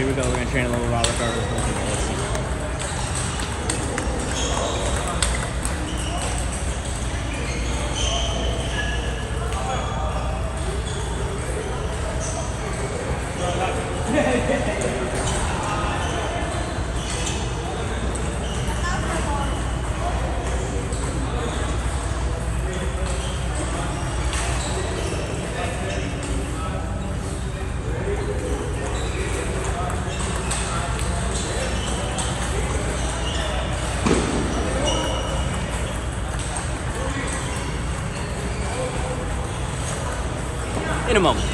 here we go. We're gonna train a little Robert Gardos. Let's see. In a moment.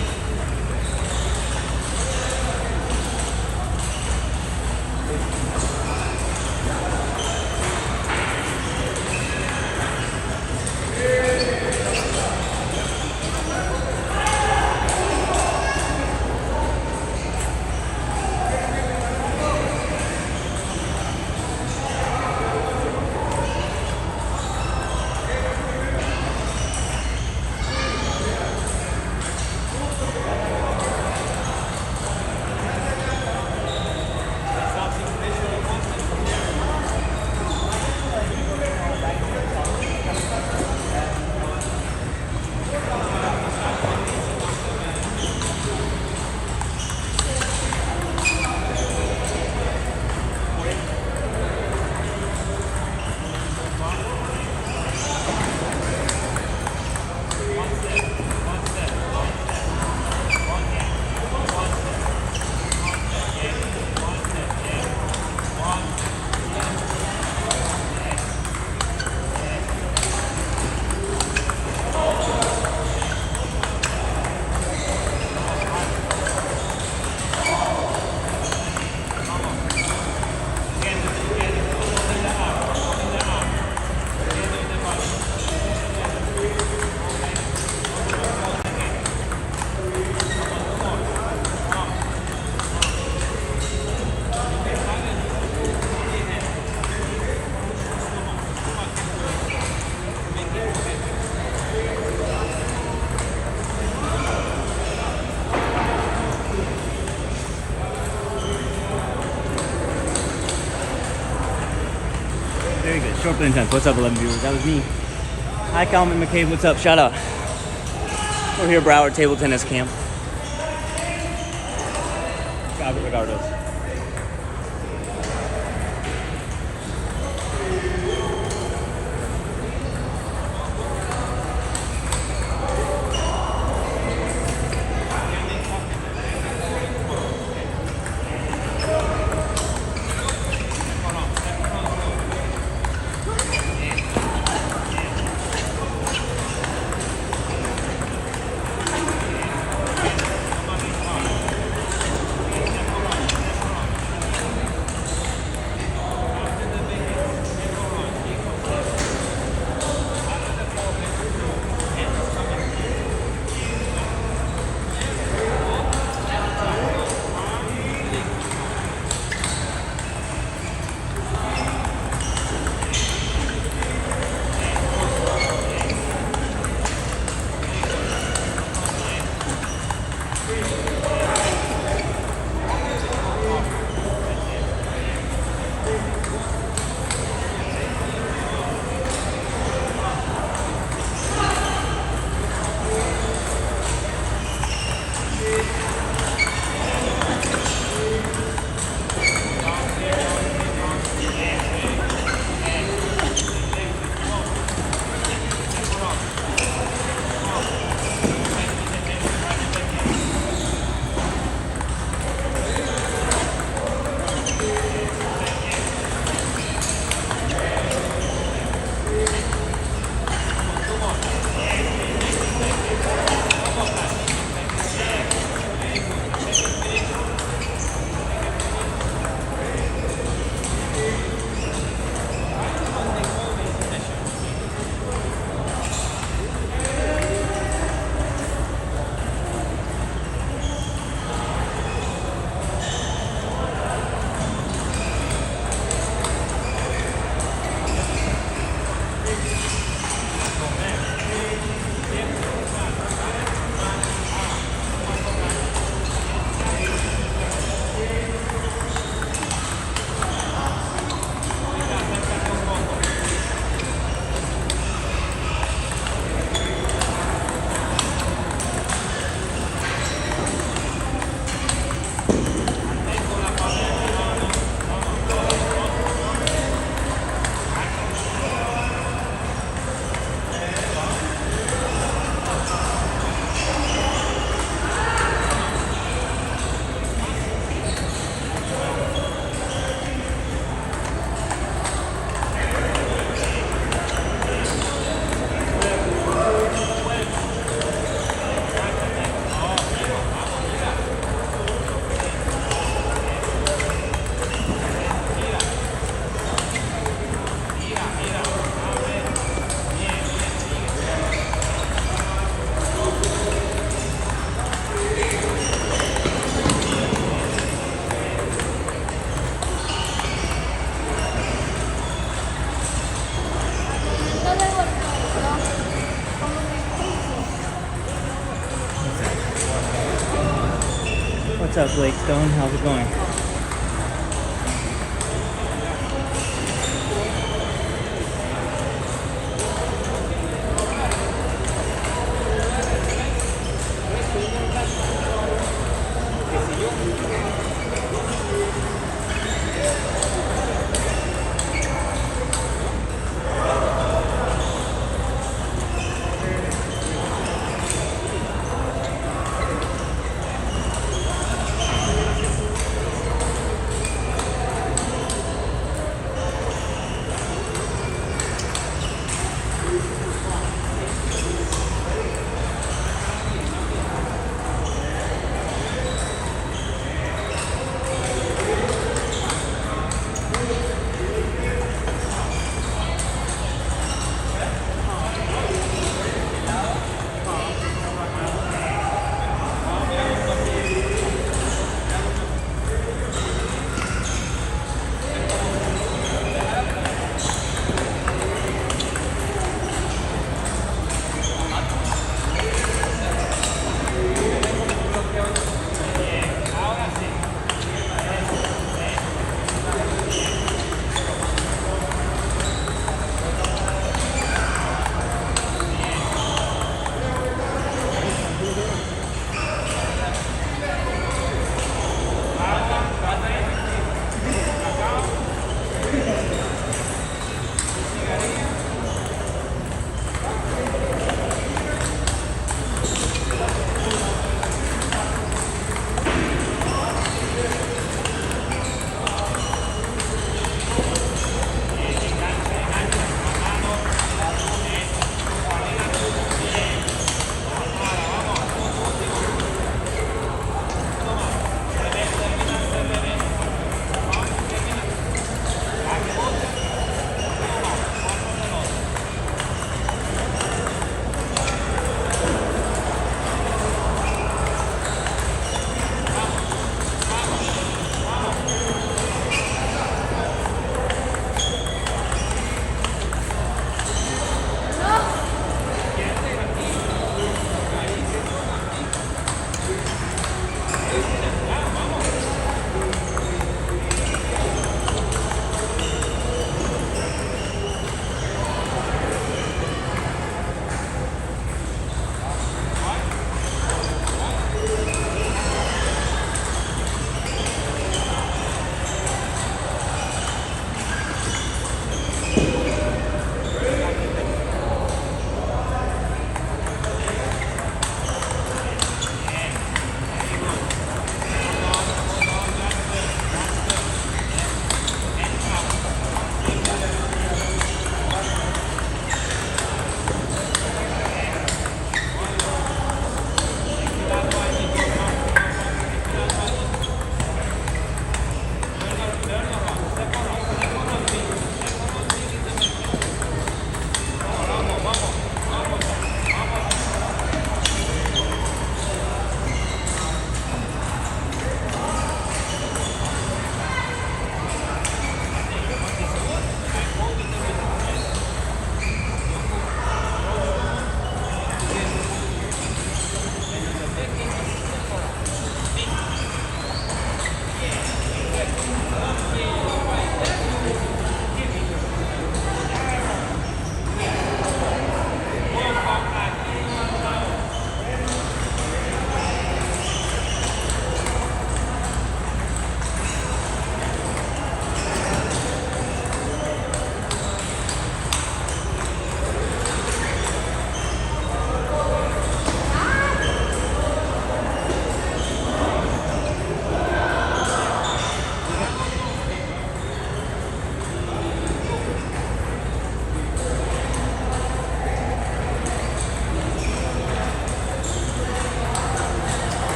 Very good. Short but intense. What's up, 11 viewers? That was me. Hi, Calvin McCabe. What's up? Shout out. We're here, Broward Table Tennis Camp. Gardos. up, Blake Stone? How's it going?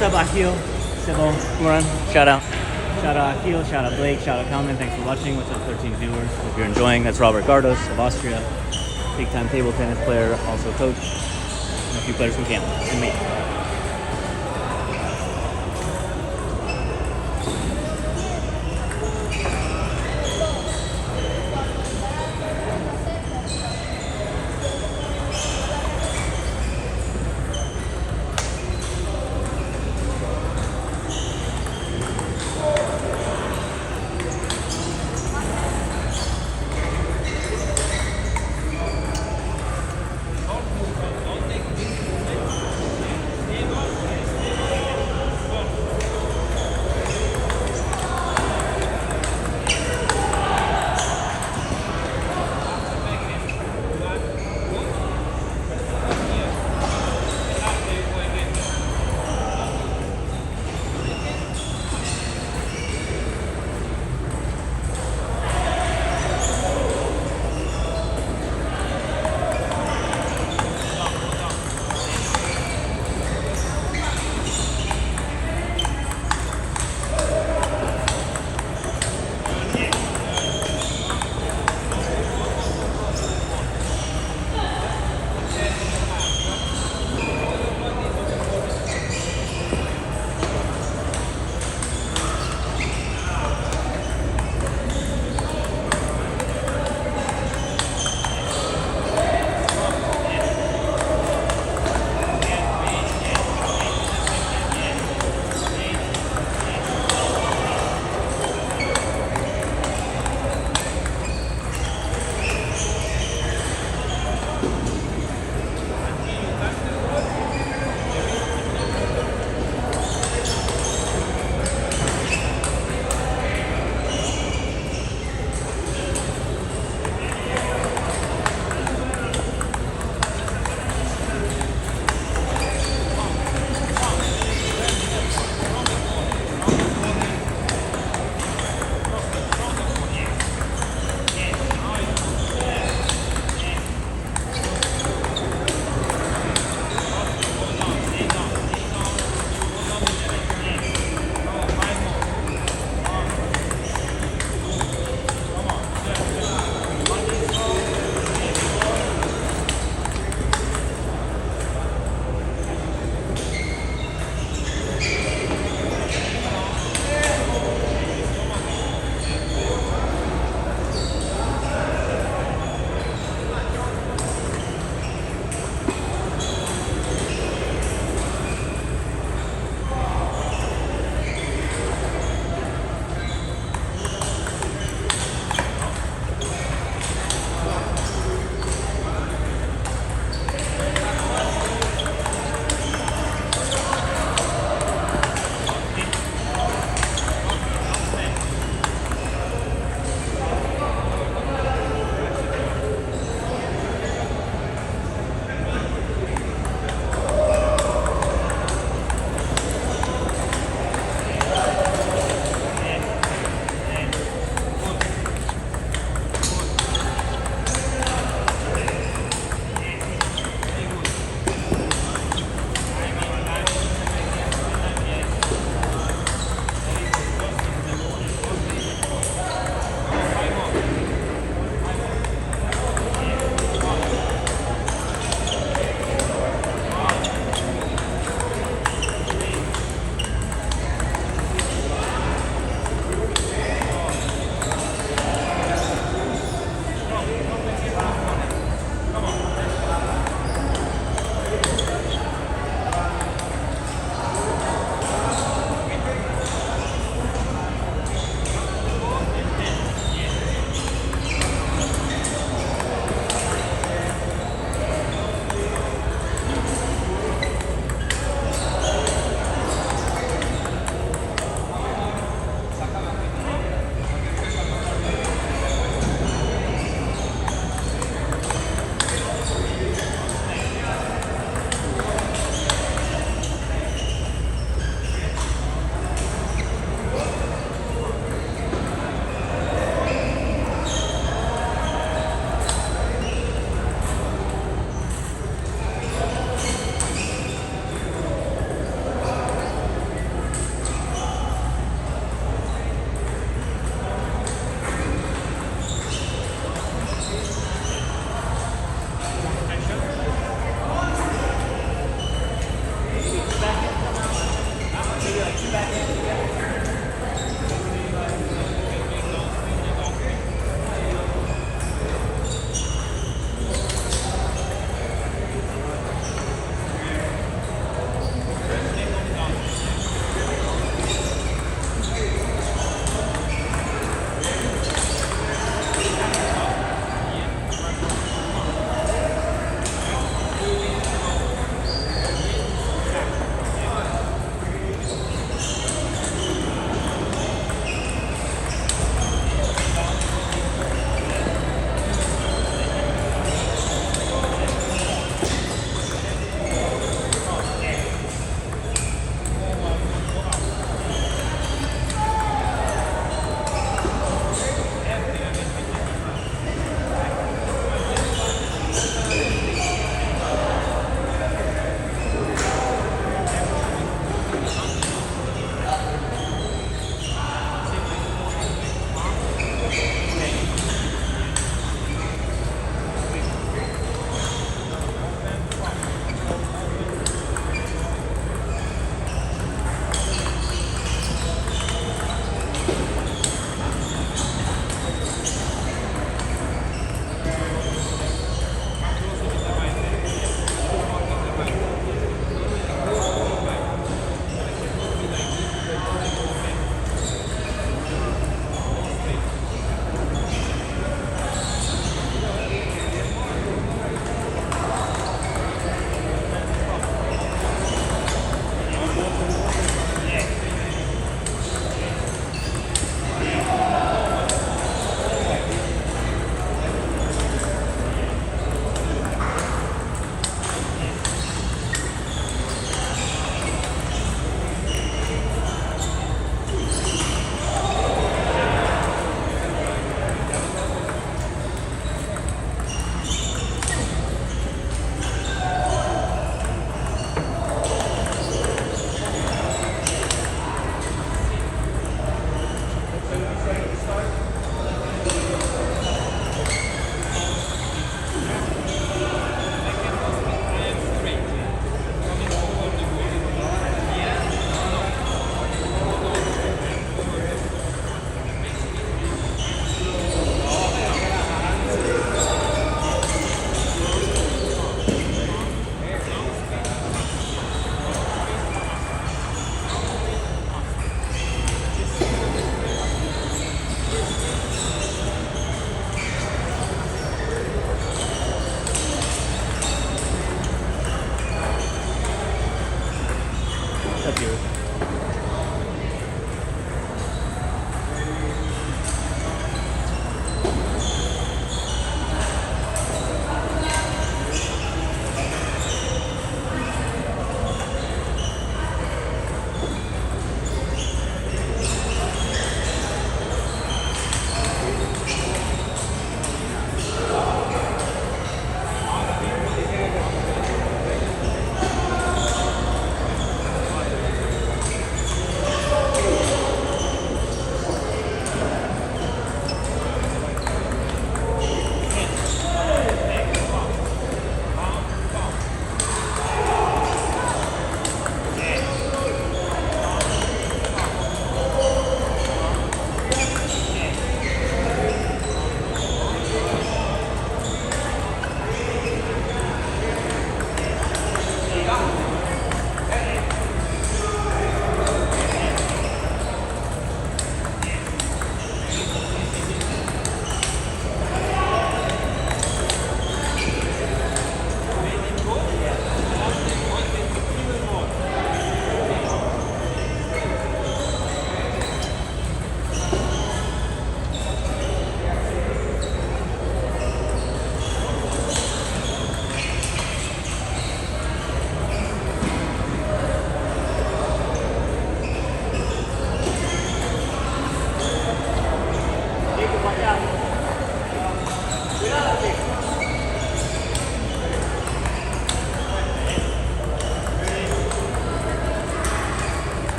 What's up, Akil? Sybil, Run, shout out. Shout out Akil, shout out Blake, shout out Kalman, thanks for watching. What's up, 13 viewers? Hope you're enjoying. That's Robert Gardos of Austria, big time table tennis player, also coach, and a few players from camp, and me.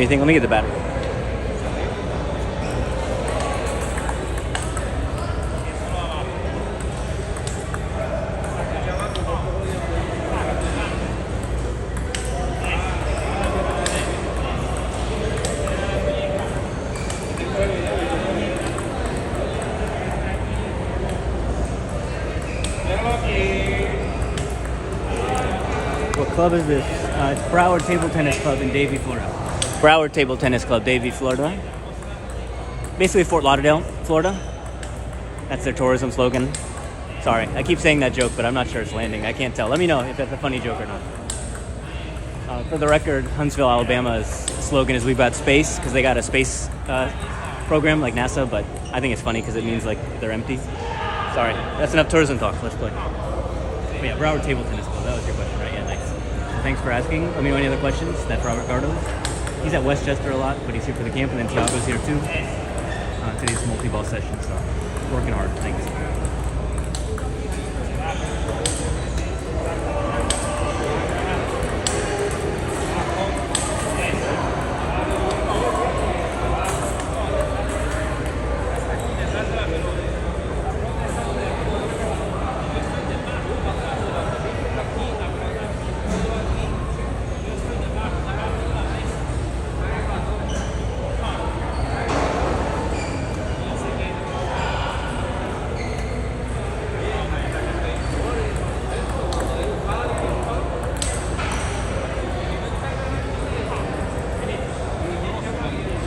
anything. Let me get the battery. What club is this? It's Broward Table Tennis Club in Davie, Florida. Broward Table Tennis Club, Davie, Florida. Basically Fort Lauderdale, Florida. That's their tourism slogan. Sorry, I keep saying that joke, but I'm not sure it's landing. I can't tell. Let me know if that's a funny joke or not. For the record, Huntsville, Alabama's slogan is "We've got space," because they got a space program like NASA, but I think it's funny because it means like they're empty. Sorry, that's enough tourism talk. Let's play. But yeah, Broward Table Tennis Club. That was your question, right? Yeah, nice. So thanks for asking. Let me know any other questions. That's Robert Gardos. He's at Westchester a lot, but he's here for the camp, and then Thiago's here too. Today's multi-ball session, so working hard. Thanks.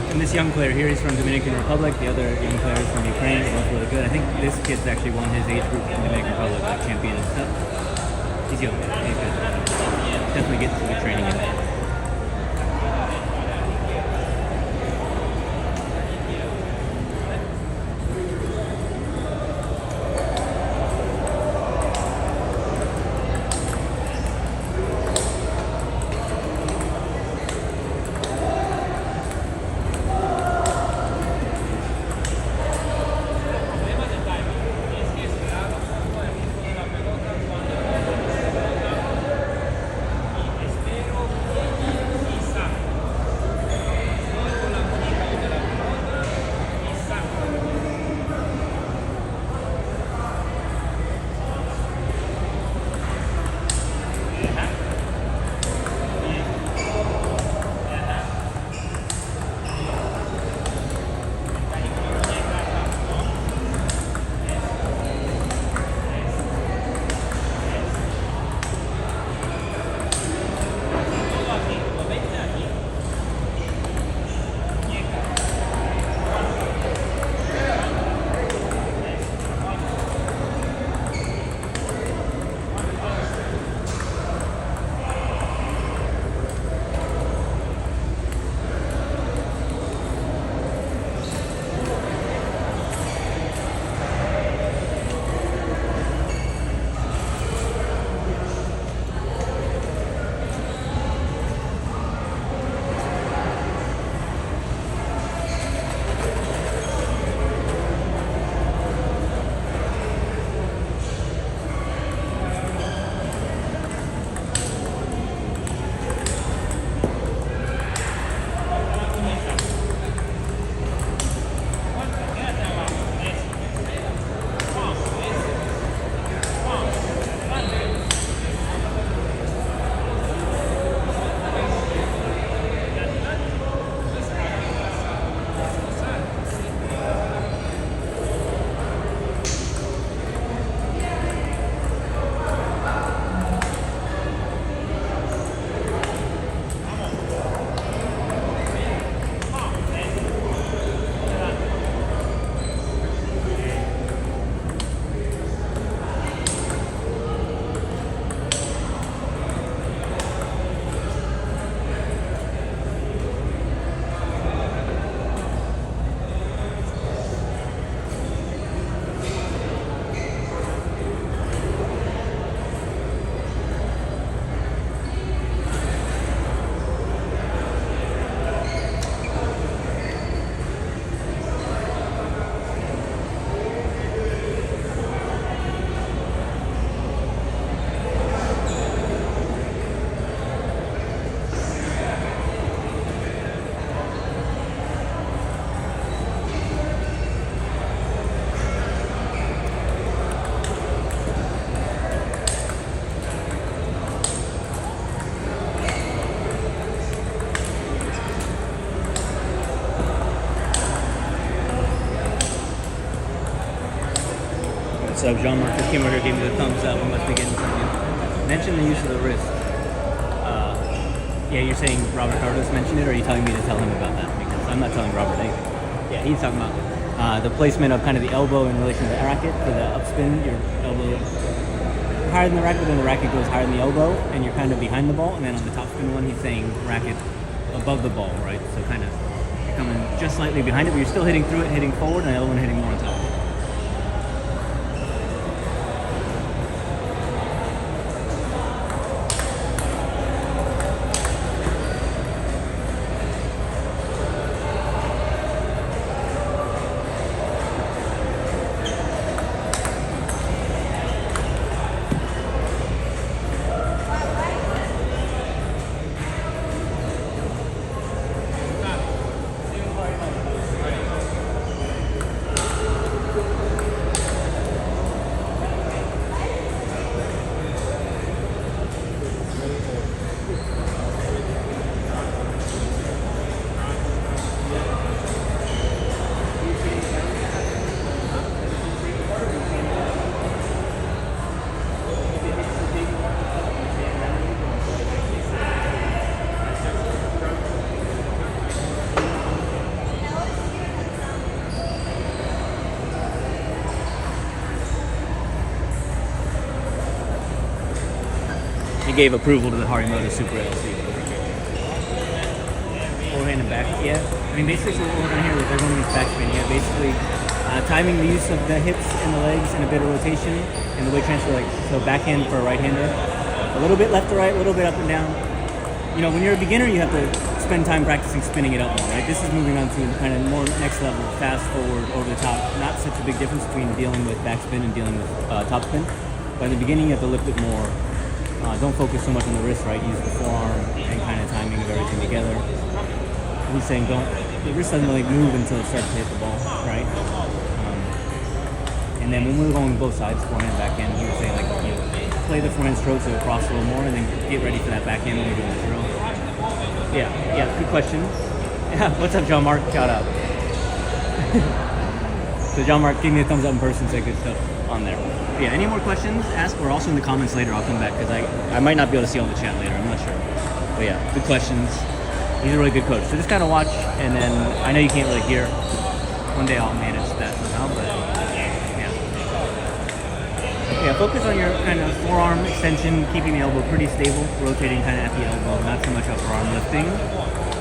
And this young player here, he's from Dominican Republic. The other young player is from Ukraine. They're both really good. I think this kid's actually won his age group in Dominican Republic, like champion and stuff. He's young. He's good. Definitely getting some good training in there. up? Jean-Marc just came over here, gave me the thumbs up. We must be getting something. Mention the use of the wrist. Yeah, you're saying Robert Gardos mentioned it, or are you telling me to tell him about that? Because I'm not telling Robert anything. Yeah, he's talking about the placement of kind of the elbow in relation to the racket for the upspin. Your elbow higher than the racket, but then the racket goes higher than the elbow, and you're kind of behind the ball. And then on the topspin one, he's saying racket above the ball, right? So kind of you're coming just slightly behind it, but you're still hitting through it, hitting forward, and the other one hitting more on top. Gave approval to the Harimoto Super LC. Forehand and back, yeah. I mean, basically what we're going to hear is they're going to use backspin. Yeah, basically timing the use of the hips and the legs and a bit of rotation and the weight transfer, like so backhand for a right-hander. A little bit left to right, a little bit up and down. You know, when you're a beginner, you have to spend time practicing spinning it up more, right? This is moving on to kind of more next level, fast forward, over the top. Not such a big difference between dealing with backspin and dealing with topspin. But in the beginning, you have to lift it more. Don't focus so much on the wrist, right? Use the forearm and kind of timing of everything together. He's saying the wrist doesn't really move until it starts to hit the ball, right? And then when we're going both sides, forehand, backhand, he would say like, you know, play the forehand stroke so it crosses a little more, and then get ready for that backhand when you're doing the drill. Yeah, good question. Yeah, what's up, Jean-Marc? Shout out. So Jean-Marc, give me a thumbs up in person, say good stuff on there. Yeah, any more questions, ask, or also in the comments later, I'll come back, because I might not be able to see all the chat later, I'm not sure. But yeah, good questions. He's a really good coach. So just kind of watch, and then I know you can't really hear. One day I'll manage that somehow, but yeah. Yeah, focus on your kind of forearm extension, keeping the elbow pretty stable, rotating kind of at the elbow, not so much upper arm lifting.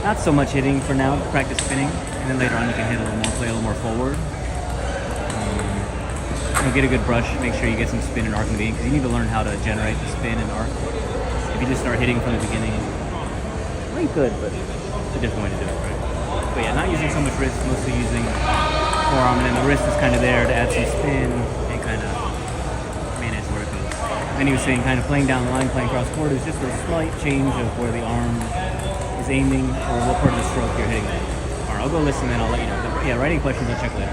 Not so much hitting for now, practice spinning, and then later on you can hit a little more, play a little more forward. Get a good brush, make sure you get some spin and arc in the beginning, because you need to learn how to generate the spin and arc. If you just start hitting from the beginning, well, you could, but it's a different way to do it, right? But yeah, not using so much wrist, mostly using forearm, and then the wrist is kind of there to add some spin and kind of manage where it goes. Then he was saying kind of playing down the line, playing cross court is just a slight change of where the arm is aiming or what part of the stroke you're hitting. All right, I'll go listen, then I'll let you know. But yeah, writing questions I'll check later.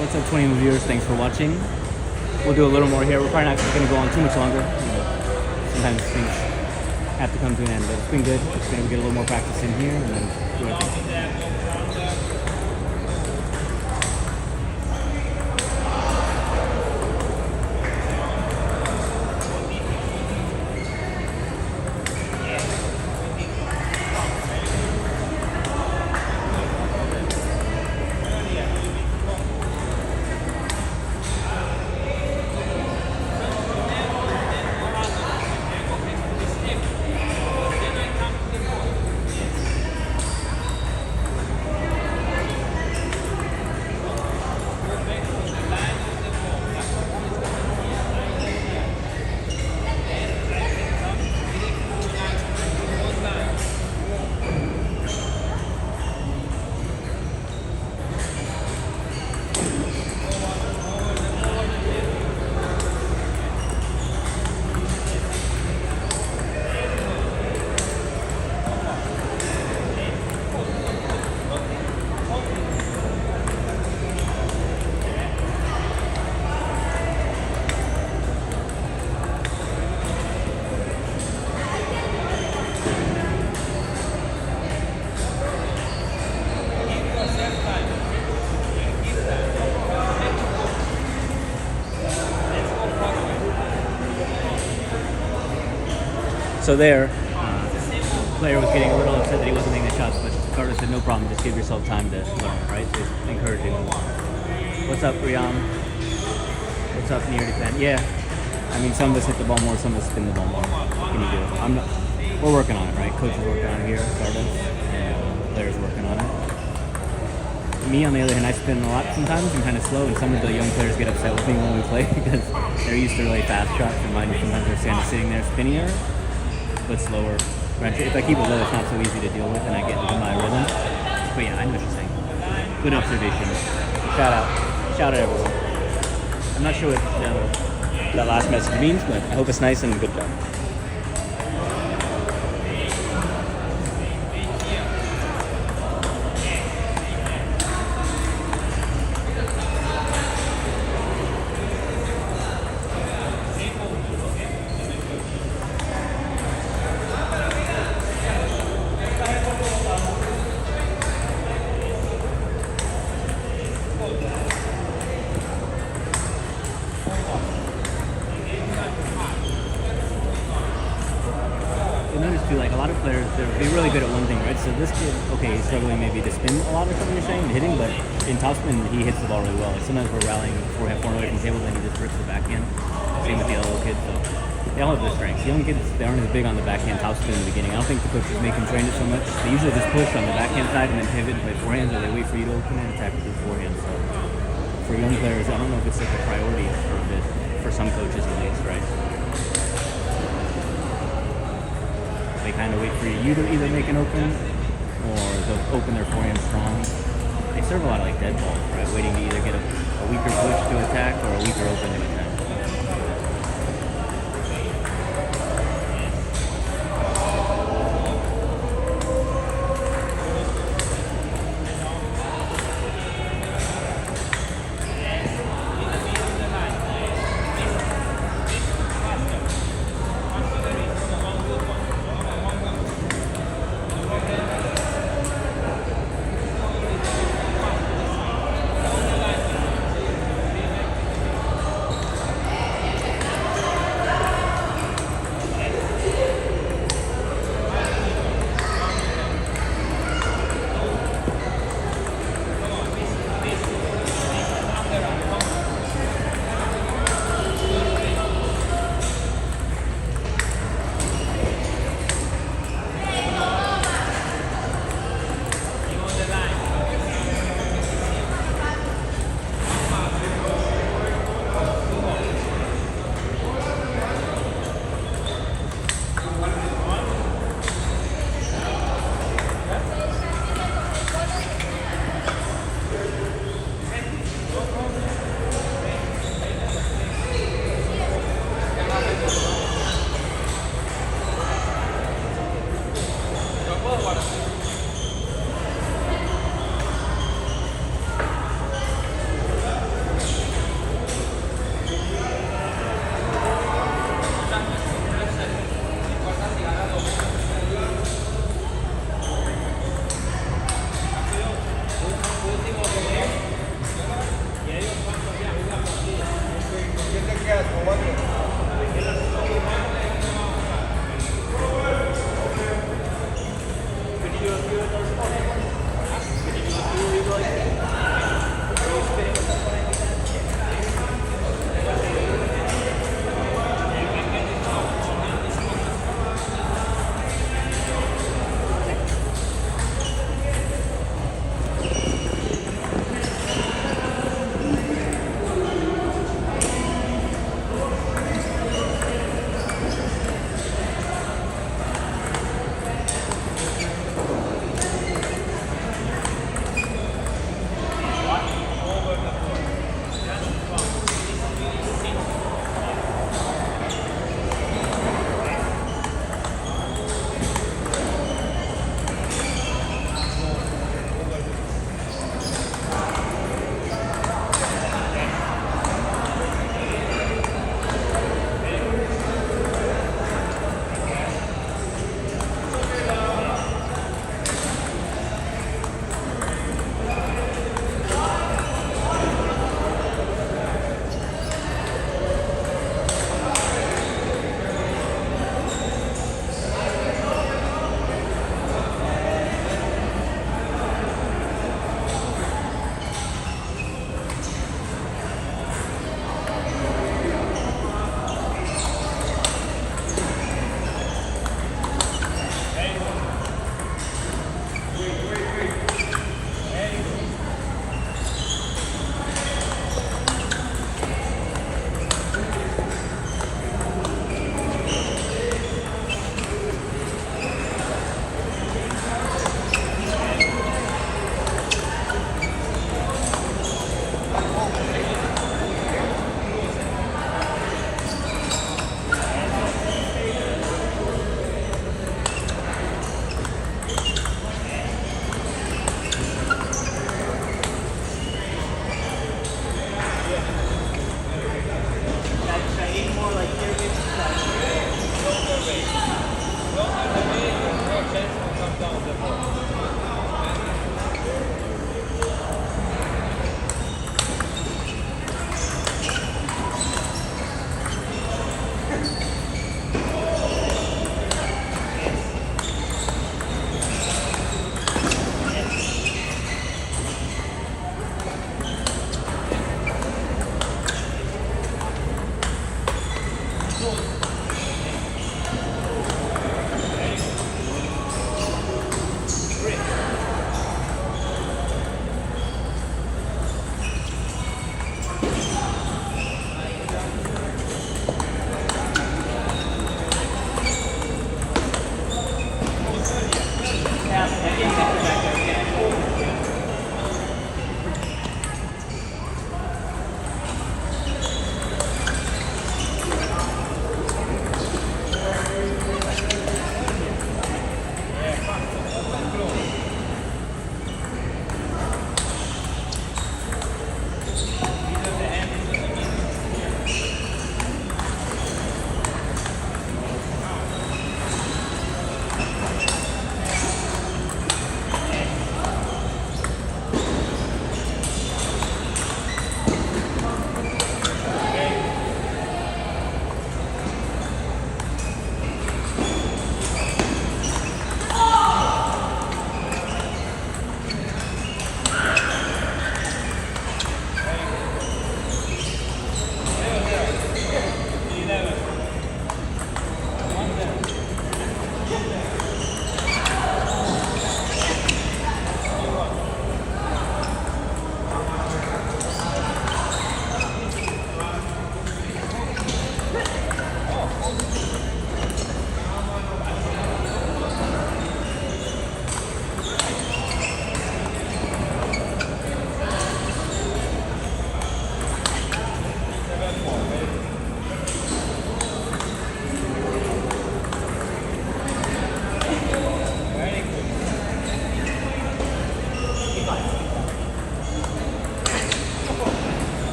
What's up, 20 viewers? Thanks for watching. we'll do a little more here. We're probably not going to go on too much longer. Sometimes things have to come to an end, but it's been good. It's going to get a little more practice in here, and then do our thing. So there, the player was getting a little upset that he wasn't making the shots, but Gardos said no problem, just give yourself time to learn, right? So he's encouraging him. What's up, Riam? What's up, Near Defend? Yeah, I mean, some of us hit the ball more, some of us spin the ball more. What can you do? We're working on it, right? Coach is working on it here, Gardos, and the player's working on it. Me, on the other hand, I spin a lot sometimes. I'm kind of slow, and some of the young players get upset with me when we play because they're used to really fast shots, and mine sometimes they're sitting there spinnier, but slower. If I keep it low, it's not so easy to deal with, and I get into my rhythm. But yeah, I know what you're saying. Good observation. Shout out everyone. I'm not sure what that last message means, but I hope it's nice and good job. Like a lot of players, they're really good at one thing, right? So this kid, okay, he's struggling maybe to spin a lot or something you're saying and hitting, but in topspin, he hits the ball really well. Like sometimes we're rallying forehand away from the table, then he just rips the backhand. Same with the other little kids, so they all have their strengths. Young kids, they aren't as big on the backhand topspin in the beginning. I don't think the coaches make them train it so much. They usually just push on the backhand side and then pivot and play forehands, or they wait for you to open and attack with the forehand. So for young players, I don't know if it's like a priority for some coaches at least, right? They kind of wait for you to either make an open or they'll open their forehand strong. They serve a lot of like dead balls, right? Waiting to either get a weaker push to attack or a weaker open to attack.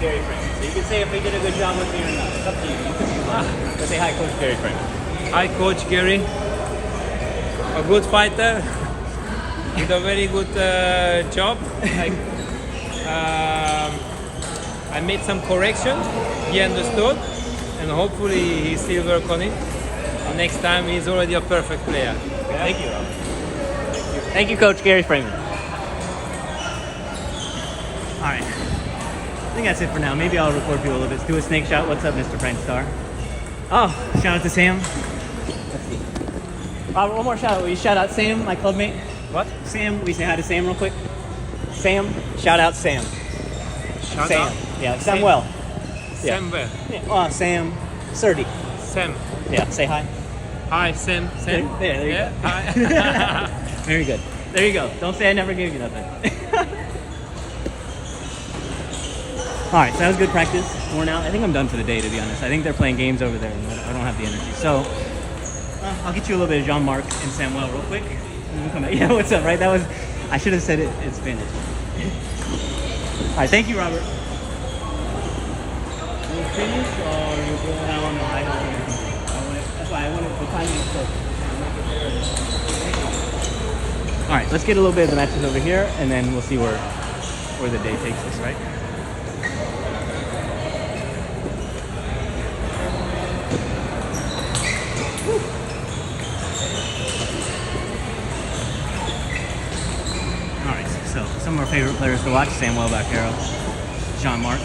Gary Franklin. So you can say if he did a good job with me or not. It's up to you. You can use one. But say hi, Coach Gary Franklin. Hi, Coach Gary. A good fighter. Did a very good job. I made some correction. He understood, and hopefully he still work on it. And next time he's already a perfect player. Thank you, Rob. Thank you, Coach Gary Franklin. All right. I think that's it for now. Maybe I'll record people a little bit. Let's do a snake shot. What's up, Mr. French Star? Oh, shout out to Sam. Let's see. Robert, one more shout out. Will you shout out Sam, my clubmate? What? Sam, will you say hi to Sam real quick? Sam, shout out Sam. Shout Sam. out. Yeah, Samuel. Yeah. Sam. Yeah. Sam Surdy. Sam. Yeah, say hi. Hi, Sam. Sam. There you yeah. go. Hi. Very good. There you go. Don't say I never gave you nothing. All right, so that was good practice. Worn out. I think I'm done for the day, to be honest. I think they're playing games over there, and I don't have the energy. So I'll get you a little bit of Jean-Marc and Samuel real quick. And we'll come back. Yeah, what's up, right? That was, I should have said it in Spanish. All right, thank you, Robert. You finish or you go down? I don't know. That's why I wanted the timing so. All right, let's get a little bit of the matches over here, and then we'll see where the day takes us, right? All right, so some of our favorite players to watch: Samuel Baquero, Jean-Marc.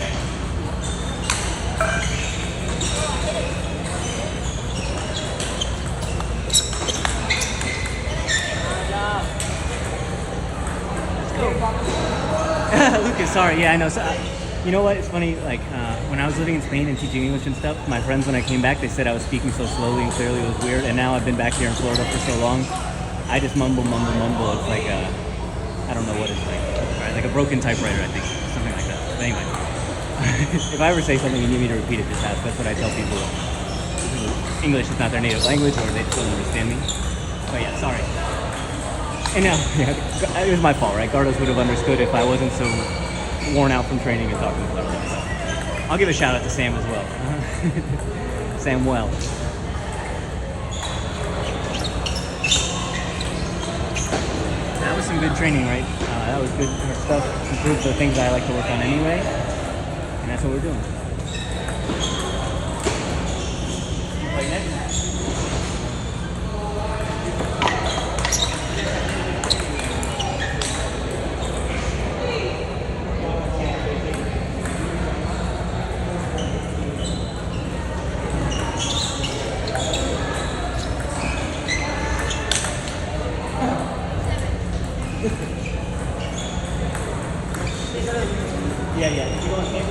Lucas, sorry. Yeah, I know. So, you know what? It's funny. Like when I was living in Spain and teaching English and stuff, my friends, when I came back, they said I was speaking so slowly and clearly. It was weird. And now I've been back here in Florida for so long, I just mumble. It's like I don't know what it's like. Right? Like a broken typewriter, I think, something like that. But anyway, if I ever say something you need me to repeat it, just ask. That's what I tell people. English is not their native language, or they don't understand me. But yeah, sorry. And now, yeah, it was my fault, right? Gardos would have understood if I wasn't so worn out from training and talking about it. So I'll give a shout out to Sam as well. Samuel. That was some good training, right? That was good stuff. Improved the things I like to work on anyway. And that's what we're doing. You play next? Yeah. You want to take it?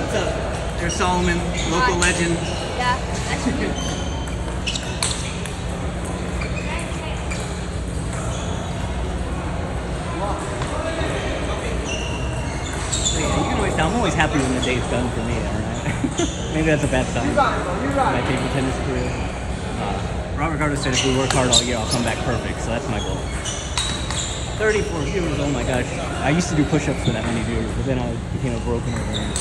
What's up? There's Solomon, local legend. Yeah. I'm always happy when the day's done for me, aren't I? Maybe that's a bad sign. My table tennis career. Robert Gardos said if we work hard all year, I'll come back perfect, so that's my goal. 34 viewers, oh my gosh. I used to do push-ups for that many viewers, but then I became a broken overnight.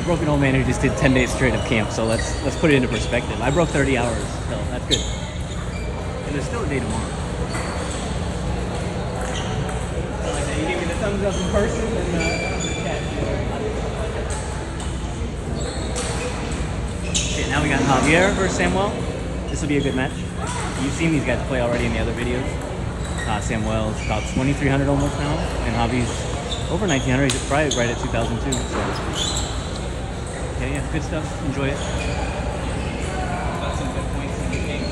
Broken old man who just did 10 days straight of camp, so let's put it into perspective. I broke 30 hours, so that's good. And there's still a day tomorrow. So like that. You gave me the thumbs up in person and the chat. Okay, now we got Javier versus Samuel. This will be a good match. You've seen these guys play already in the other videos. Samuel's about 2,300 almost now, and Javi's over 1,900. He's probably right at 2,002. So. Yeah, good stuff. Enjoy it. Got some good points in the game.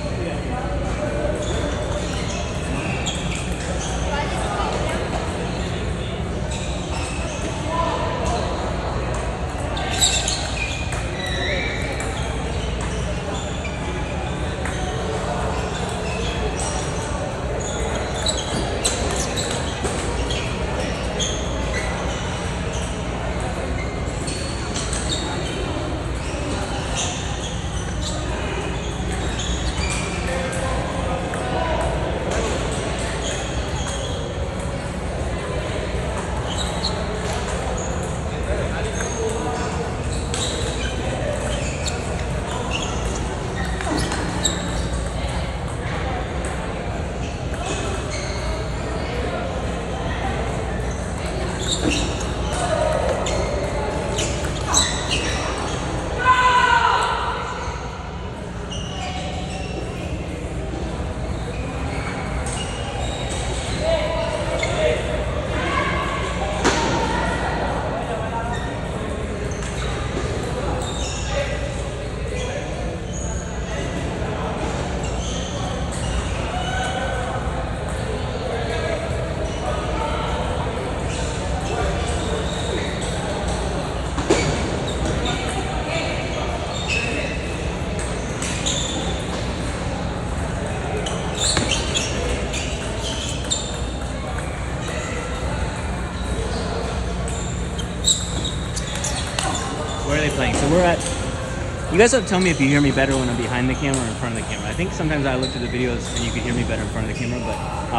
You guys have to tell me if you hear me better when I'm behind the camera or in front of the camera. I think sometimes I looked at the videos and you could hear me better in front of the camera, but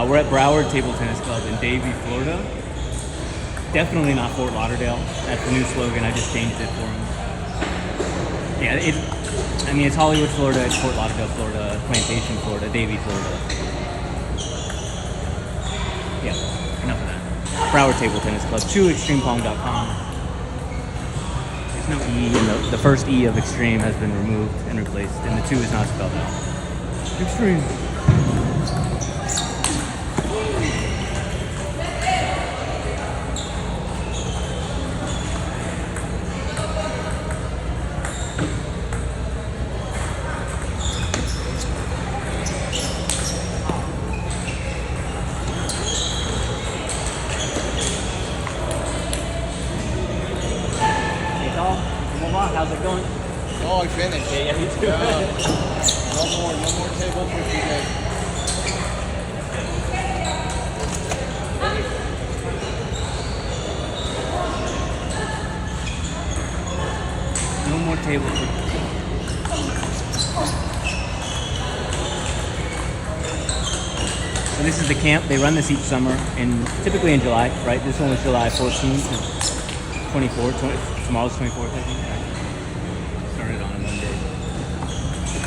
we're at Broward Table Tennis Club in Davie, Florida. Definitely not Fort Lauderdale. That's the new slogan. I just changed it for them. Yeah, I mean, it's Hollywood, Florida. It's Fort Lauderdale, Florida. Plantation, Florida. Davie, Florida. Yeah, enough of that. Broward Table Tennis Club. 2extremepong.com. No E, and the first E of extreme has been removed and replaced, and the 2 is not spelled out. Extreme. How's it going? Oh, I finished. Yeah, you too. No more table for today. No more table. So this is the camp. They run this each summer, and typically in July, right? This one was July 14th and 24th. Tomorrow's 24th, I think. Started on a Monday.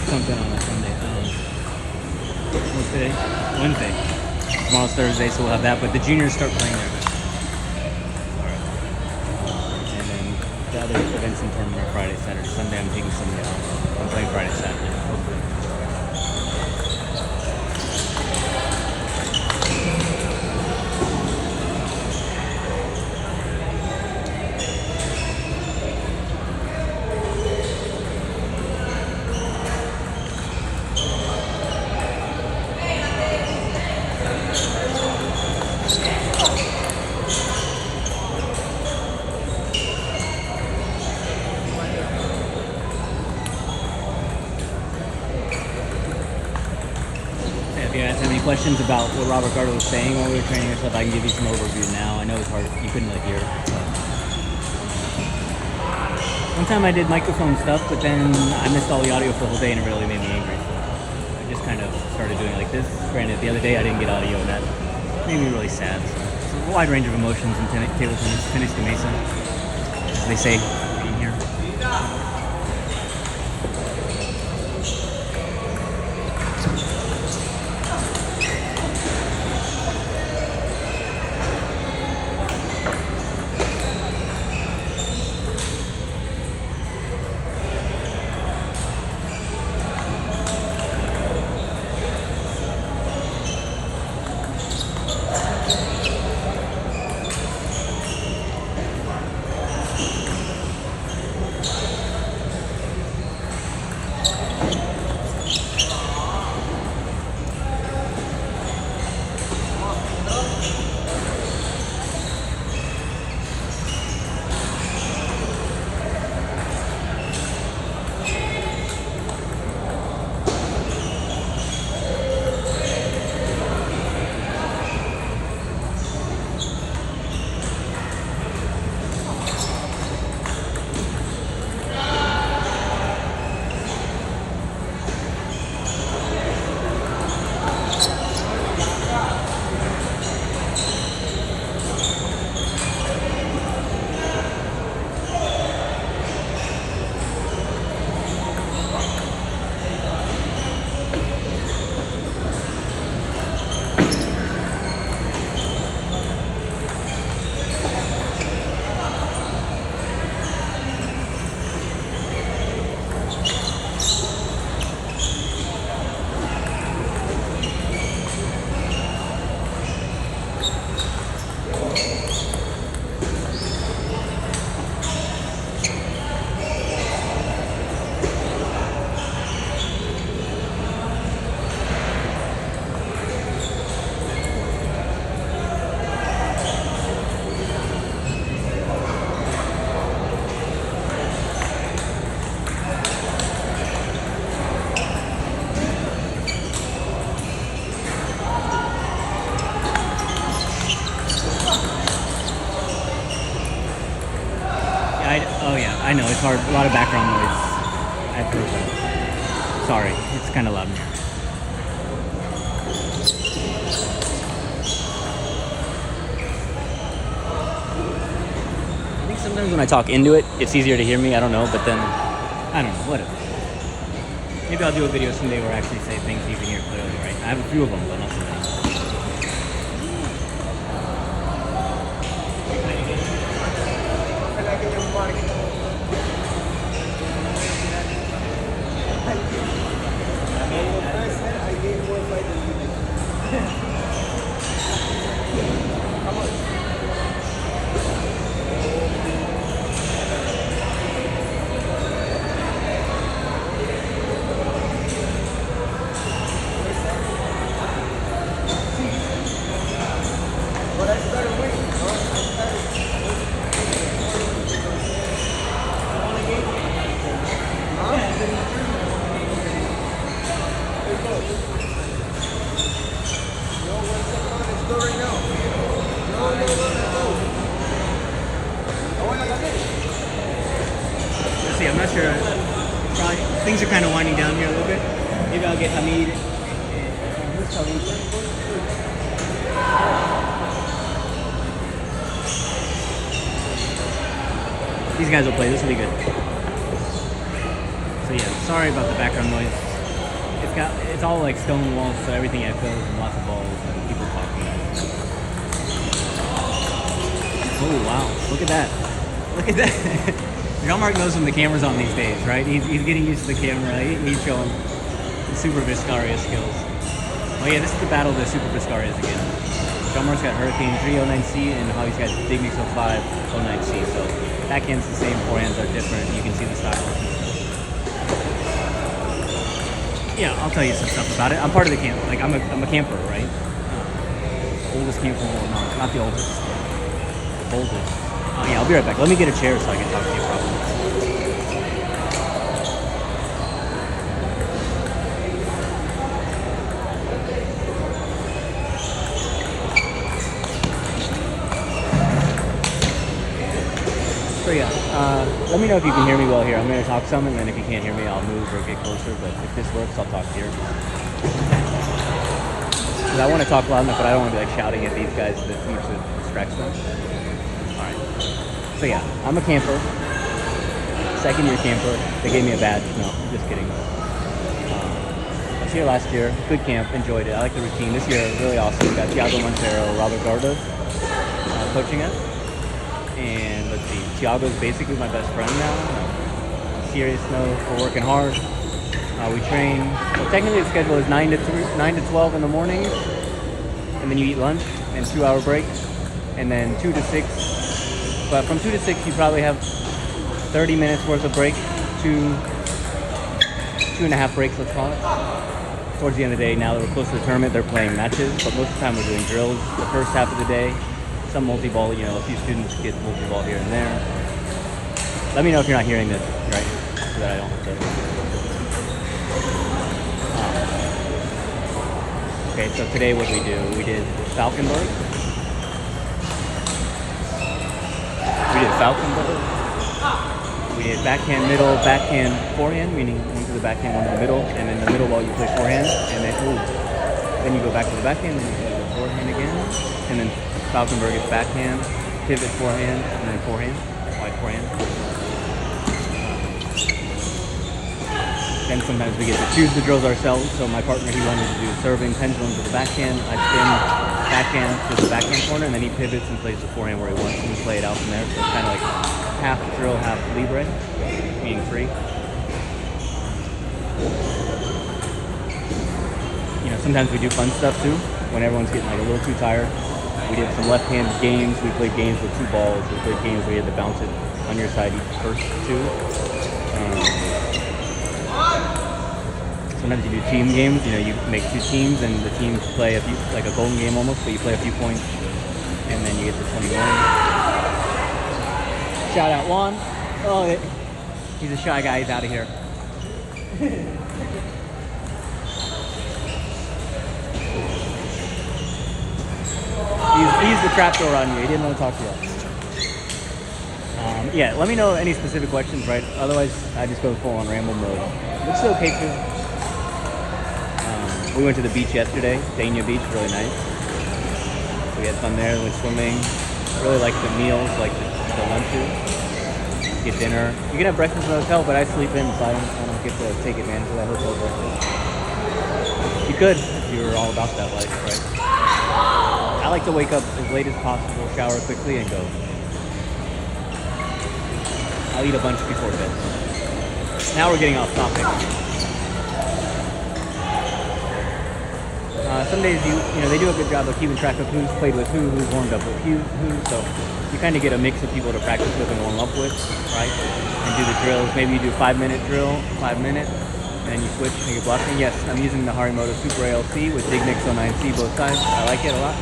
Something on a Sunday. What's today? Wednesday. Tomorrow's Thursday, so we'll have that. But the juniors start playing there. And then the other events in tournament are Friday, Saturday, Sunday. I'm taking Sunday off. I'm playing Friday, Saturday. Hopefully. If you guys have any questions about what Robert Gardos was saying while we were training and stuff, I can give you some overview now. I know it's hard, you couldn't really hear. But one time I did microphone stuff, but then I missed all the audio for the whole day and it really made me angry. So I just kind of started doing it like this. Granted, the other day I didn't get audio and that made me really sad. So it's a wide range of emotions in table tennis, tennis de mesa, as they say, being here. I know, it's hard. A lot of background noise. I've heard that. Sorry, it's kind of loud in here. I think sometimes when I talk into it, it's easier to hear me. I don't know, but then, I don't know, whatever. Maybe I'll do a video someday where I actually say things you can hear clearly, right? I have a few of them, but not so many. See, I'm not sure. Probably, things are kind of winding down here a little bit. Maybe I'll get Hamid. Who's Hamid? These guys will play. This will be good. So yeah, sorry about the background noise. It's all like stone walls, so everything echoes and lots of balls and people talking. Oh wow! Look at that! Look at that! Jean-Marc knows when the camera's on these days, right? He's getting used to the camera. He's showing the Super Viscaria skills. Oh yeah, this is the battle of the Super Viscarias again. Jean-Marc's got Hurricane 309C and Javi's got Digmix 0509C. So backhand's the same, forehands are different. You can see the style. Yeah, I'll tell you some stuff about it. I'm part of the camp. Like I'm a camper, right? Oldest camper in the world. No, not the oldest. Oldest. Oh yeah, I'll be right back. Let me get a chair so I can talk to you properly. So yeah, let me know if you can hear me well here. I'm going to talk some, and then if you can't hear me, I'll move or get closer. But if this works, I'll talk here. Because I want to talk loud enough, but I don't want to be like shouting at these guys that usually distracts them. So yeah, I'm a camper, second year camper. They gave me a badge. No, just kidding. I was here last year, good camp, enjoyed it. I like the routine. This year, really awesome. We got Thiago Montero, Gardos coaching us. And let's see, Thiago's basically my best friend now. Serious note, we're working hard. We train. Well, technically the schedule is 9 to 12 in the mornings, and then you eat lunch and 2-hour break, and then 2 to 6. But from 2 to 6, you probably have 30 minutes worth of break, 2.5 breaks, let's call it. Towards the end of the day, now that we're close to the tournament, they're playing matches, but most of the time we're doing drills. The first half of the day, some multi-ball, you know, a few students get multi-ball here and there. Let me know if you're not hearing this, right? So that I don't have to. Okay, so today what we did Falconberg. We did backhand, middle, backhand, forehand, meaning one to the backhand, one to the middle, and in the middle ball you play forehand, and then you go back to the backhand, and you play the forehand again, and then Falconberg is backhand, pivot forehand, and then forehand, wide forehand. Then sometimes we get to choose the drills ourselves, so my partner, he wanted to do serving pendulum to the backhand, I spin backhand to the backhand corner, and then he pivots and plays the forehand where he wants, and we play it out from there. So it's kind of like half drill, half libre, meaning free. You know, sometimes we do fun stuff too, when everyone's getting like a little too tired. We did some left-hand games. We played games with 2 balls. We played games where you had to bounce it on your side each first 2. Sometimes you do team games, you know, you make 2 teams and the teams play a few, like a golden game almost, but you play a few points and then you get to 21. Shout out Juan. Oh, he's a shy guy, he's out of here. He's the trapdoor on you, he didn't want to talk to us. Yeah, let me know any specific questions, right? Otherwise, I just go full on ramble mode, which is okay too. We went to the beach yesterday, Dania Beach, really nice. We had fun there, went swimming. Really like the meals, like the lunches. Get dinner. You can have breakfast in the hotel, but I sleep in, so I don't get to take advantage of that hotel breakfast. You could, if you're all about that life, right? I like to wake up as late as possible, shower quickly, and go. I'll eat a bunch before bed. Now we're getting off topic. Some days you know they do a good job of keeping track of who's played with who's warmed up with who, so you kind of get a mix of people to practice with and warm up with, right? And do the drills. Maybe you do 5-minute drill, 5 minutes, and then you switch and you're blocking. Yes, I'm using the Harimoto Super ALC with Dignix 09C both sides. I like it a lot.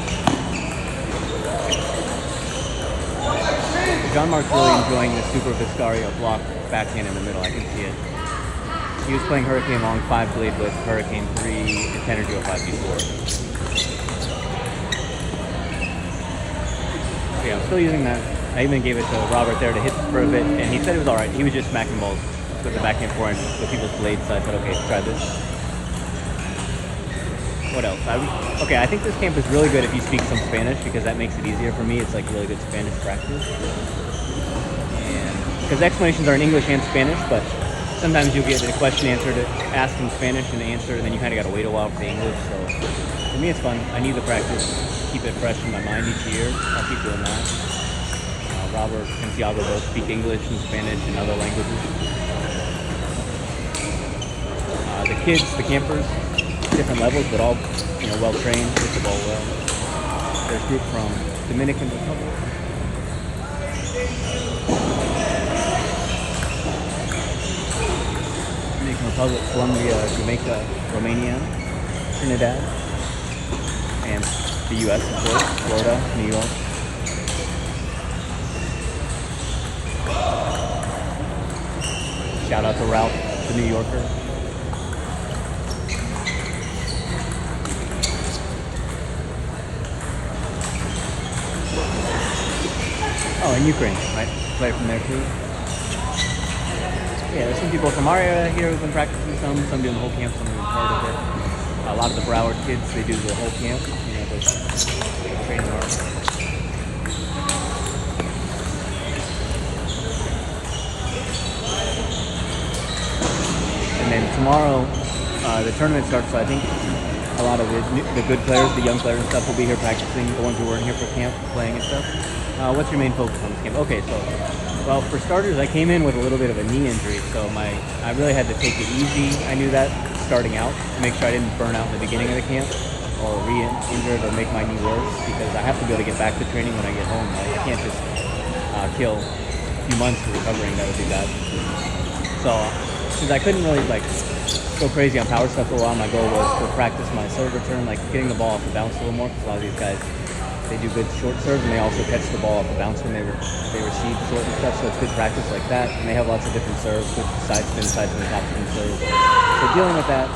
John Mark's really enjoying the Super Viscaria block backhand in the middle. I can see it. He was playing Hurricane Long 5 blade with Hurricane 3 and Tenergy 05 before. So yeah, I'm still using that. I even gave it to Robert there to hit for a bit, and he said it was alright. He was just smacking balls with the backhand forehand with people's blades, so I said, okay, try this. What else? I think this camp is really good if you speak some Spanish, because that makes it easier for me. It's like really good Spanish practice. And because the explanations are in English and Spanish, but sometimes you'll get a question asked in Spanish and the answer, and then you kind of got to wait a while for the English. So for me, it's fun. I need the practice, keep it fresh in my mind each year. I'll keep doing that. Robert and Thiago both speak English and Spanish and other languages. The kids, the campers, different levels, but all well trained, hit the ball well. There's a group from Dominican Republic. Dominican Republic, Colombia, Jamaica, Romania, Trinidad, and the U.S. of course, Florida, New York. Shout out to Ralph, the New Yorker. Oh, in Ukraine, right? Play from there too. Yeah, there's some people from our area here who've been practicing some doing the whole camp, some doing part of it. A lot of the Broward kids, they do the whole camp, they train hard. And then tomorrow, the tournament starts, so I think a lot of the good players, the young players and stuff will be here practicing, the ones who weren't here for camp, playing and stuff. What's your main focus on this camp? Okay, so, well, for starters, I came in with a little bit of a knee injury, so I really had to take it easy. I knew that starting out to make sure I didn't burn out in the beginning of the camp or re-injure it or make my knee worse, because I have to be able to get back to training when I get home. I can't just kill a few months of recovering. That would be bad. So, since I couldn't really go crazy on power stuff for a while, my goal was to practice my serve return, getting the ball off the bounce a little more, because a lot of these guys, they do good short serves, and they also catch the ball off the bounce when they receive short and stuff, so it's good practice like that. And they have lots of different serves, good side spin, top spin serves. So dealing with that,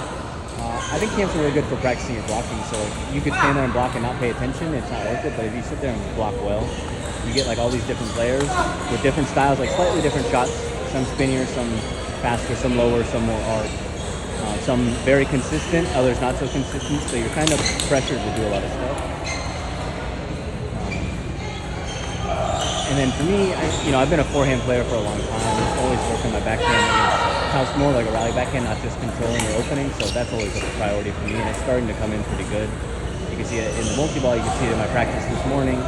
I think camps are really good for practicing your blocking. So you could stand there and block and not pay attention, it's not worth it, but if you sit there and block well, you get all these different players with different styles, slightly different shots, some spinnier, some faster, some lower, some more arc. Some very consistent, others not so consistent, so you're kind of pressured to do a lot of stuff. And then for me, I've been a forehand player for a long time. I've always worked on my backhand against house more like a rally backhand, not just controlling or opening. So that's always a priority for me, and it's starting to come in pretty good. You can see it in the multi-ball. You can see it in my practice this morning.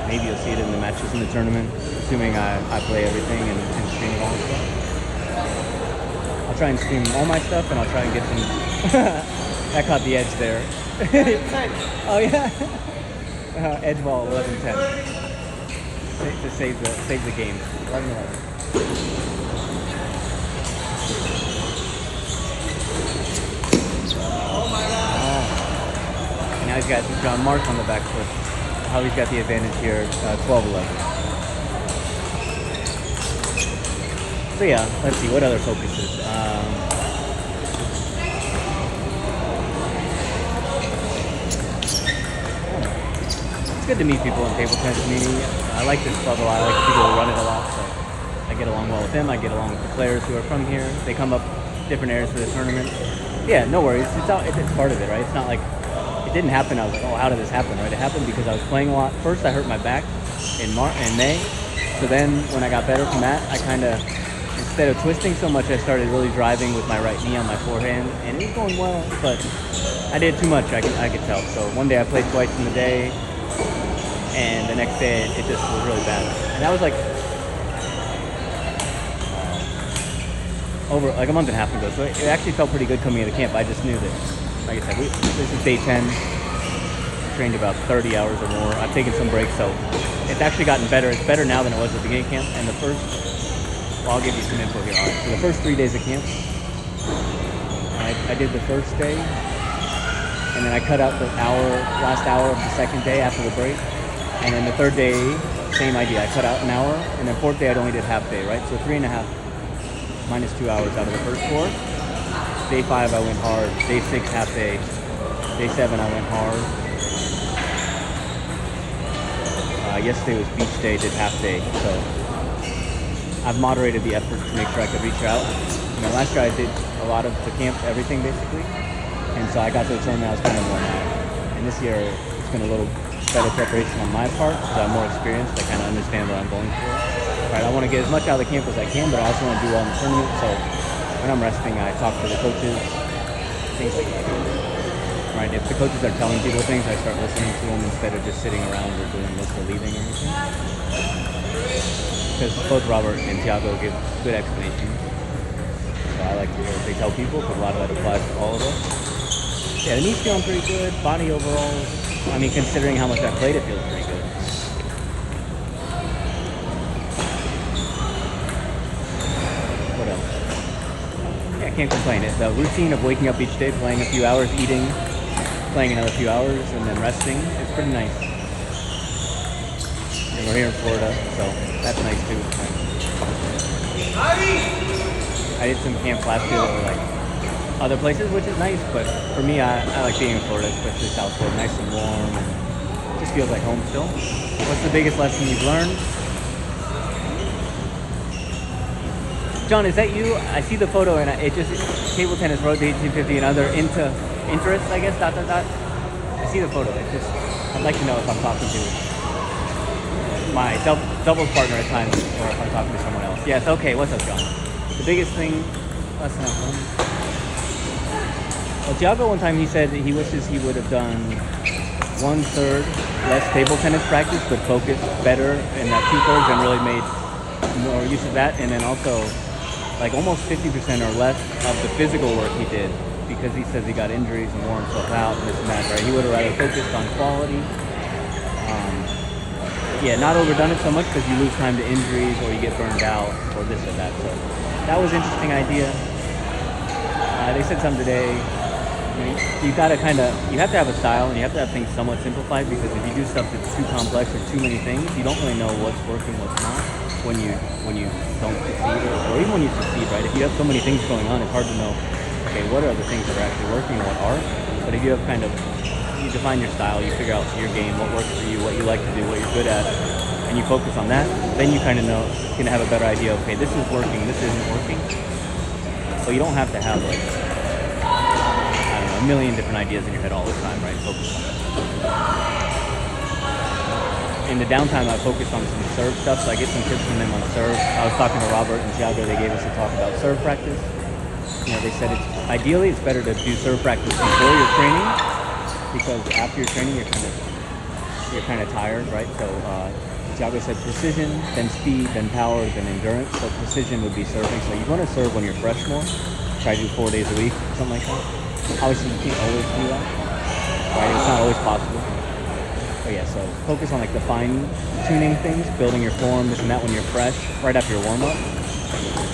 Maybe you'll see it in the matches in the tournament, assuming I play everything and stream all the stuff. I'll try and stream all my stuff, and I'll try and get some. That caught the edge there. Oh yeah. Edge ball 11-10. To save the game. 11-11. Oh my God! And now he's got John Mark on the back foot. How he's got the advantage here, 12-11. So yeah, let's see what other focuses. good to meet people in table tennis community. I like this club a lot. I like the people who run it a lot, so I get along well with them. I get along with the players who are from here. They come up different areas for the tournament. Yeah, no worries. It's part of it, right? It's not like it didn't happen. I was like, oh, how did this happen, right? It happened because I was playing a lot. First, I hurt my back in May. So then, when I got better from that, I kind of, instead of twisting so much, I started really driving with my right knee on my forehand, and it was going well, but I did too much. I could tell. So one day I played twice in the day, and the next day it just was really bad. And that was like over like a month and a half ago. So it actually felt pretty good coming into camp. I just knew that, like I said, this is day 10. I trained about 30 hours or more. I've taken some breaks, so it's actually gotten better. It's better now than it was at the beginning of camp. And well, I'll give you some info here. All right, so the first 3 days of camp, I did the first day, and then I cut out the last hour of the second day after the break. And then the third day, same idea. I cut out an hour, and then fourth day I only did half day, right? So 3.5 minus 2 hours out of the first 4. Day 5 I went hard. Day 6 half day. Day 7 I went hard. Yesterday was beach day, did half day. So I've moderated the effort to make sure I could reach out. Last year I did a lot of the camp, everything basically. And so I got to the tournament, I was kind of worn out. And this year it's been a little better preparation on my part because I'm more experienced. I kind of understand what I'm going for. Right, I want to get as much out of the camp as I can, but I also want to do well in the tournament. So when I'm resting, I talk to the coaches, things like that. Right, if the coaches are telling people things, I start listening to them instead of just sitting around or doing most of the leading or anything. Because both Robert and Thiago give good explanations. So I like to hear what they tell people because a lot of that applies to all of us. Yeah, the knee's feeling pretty good. Body overall, I mean, considering how much I played, it feels pretty good. What else? Yeah, I can't complain. The routine of waking up each day, playing a few hours, eating, playing another few hours, and then resting, it's pretty nice. And we're here in Florida, so that's nice too. I did some camps last year that were like other places, which is nice, but for me, I like being in Florida, especially South Florida, nice and warm, and it just feels like home still. What's the biggest lesson you've learned? John, is that you? I see the photo, and it just, table tennis, road to 1850, and other interests, I guess, ... I see the photo. It's just, I'd like to know if I'm talking to my doubles partner at times, or if I'm talking to someone else. Yes, okay, what's up, John? The biggest thing, lesson I've learned. Well, Thiago one time he said that he wishes he would have done 1/3 less table tennis practice, but focused better in that 2/3 and really made more use of that. And then also, like almost 50% or less of the physical work he did, because he says he got injuries and wore himself out and this and that, right? He would have rather focused on quality. Not overdone it so much because you lose time to injuries or you get burned out or this or that. So that was an interesting idea. They said something today. You have to have a style and you have to have things somewhat simplified, because if you do stuff that's too complex or too many things, you don't really know what's working, what's not when you don't succeed, or even when you succeed, right? If you have so many things going on, it's hard to know, okay, what are the things that are actually working and what aren't. But if you have you define your style, you figure out your game, what works for you, what you like to do, what you're good at, and you focus on that, then you kind of know, you can have a better idea, okay, this is working, this isn't working. So you don't have to have like, I don't know, a million different ideas in your head all the time, right? Focus on that. In the downtime, I focused on some serve stuff, so I get some tips from them on serve. I was talking to Robert and Thiago, they gave us a talk about serve practice. They said ideally it's better to do serve practice before your training, because after your training you're kind of tired, right? So Thiago said precision, then speed, then power, then endurance. So precision would be serving. So you want to serve when you're fresh more. Try to do 4 days a week, something like that. Obviously you can't always do that, right? It's not always possible. But yeah, so focus on like the fine tuning things, building your form, this and that when you're fresh, right after your warm up.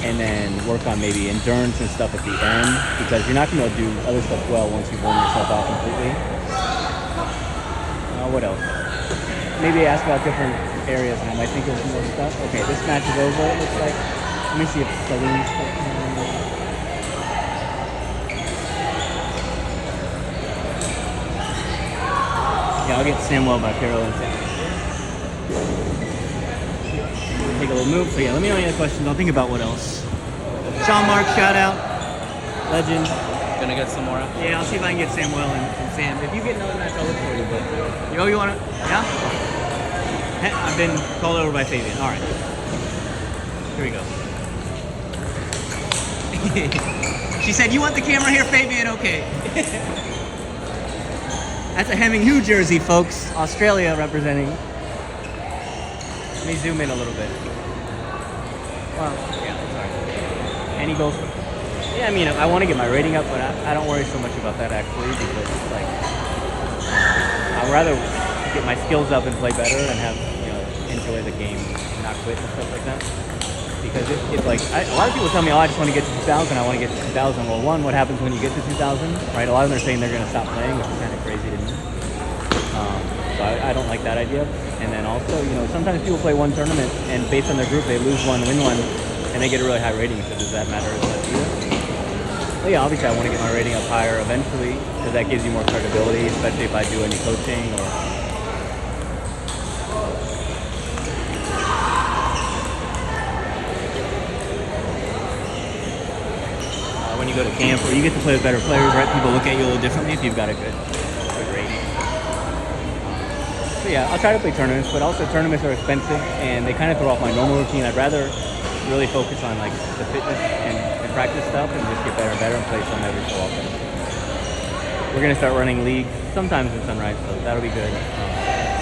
And then work on maybe endurance and stuff at the end, because you're not going to do other stuff well once you've worn yourself out completely. What else? Maybe ask about different areas and I might think of some more stuff. Okay, this match is over, it looks like. Let me see if Salim's Yeah, I'll get Samuel by Piero and Sam. Take a little move. So yeah, let me know any other questions. I'll think about what else. Sean Mark, shout out. Legend. Gonna get some more out. Yeah, I'll see if I can get Samuel and Sam. If you get another match, I'll look for you. But you wanna? Yeah. I've been called over by Fabian. All right. Here we go. She said, "You want the camera here, Fabian? Okay." That's a Hemming Hugh jersey, folks. Australia representing. Let me zoom in a little bit. Well, yeah, sorry. And he goes. Yeah, I mean, I want to get my rating up, but I don't worry so much about that actually, because like I'd rather get my skills up and play better and have enjoy the game, and not quit and stuff like that. Because it's like a lot of people tell me, "Oh, I just want to get to 2000. I want to get to 2000." Well, one, what happens when you get to 2000? Right? A lot of them are saying they're going to stop playing, which is kind of crazy to me. So I don't like that idea. And then also, sometimes people play one tournament and based on their group, they lose one, win one, and they get a really high rating. So does that matter as much either? Well, yeah, obviously I want to get my rating up higher eventually, because that gives you more credibility, especially if I do any coaching or. When you go to camp, or you get to play with better players, right? People look at you a little differently if you've got a good rating. So yeah, I'll try to play tournaments, but also tournaments are expensive and they kind of throw off my normal routine. I'd rather really focus on like the fitness and practice stuff and just get better and better and play some every so often. We're gonna start running leagues sometimes in Sunrise, so that'll be good.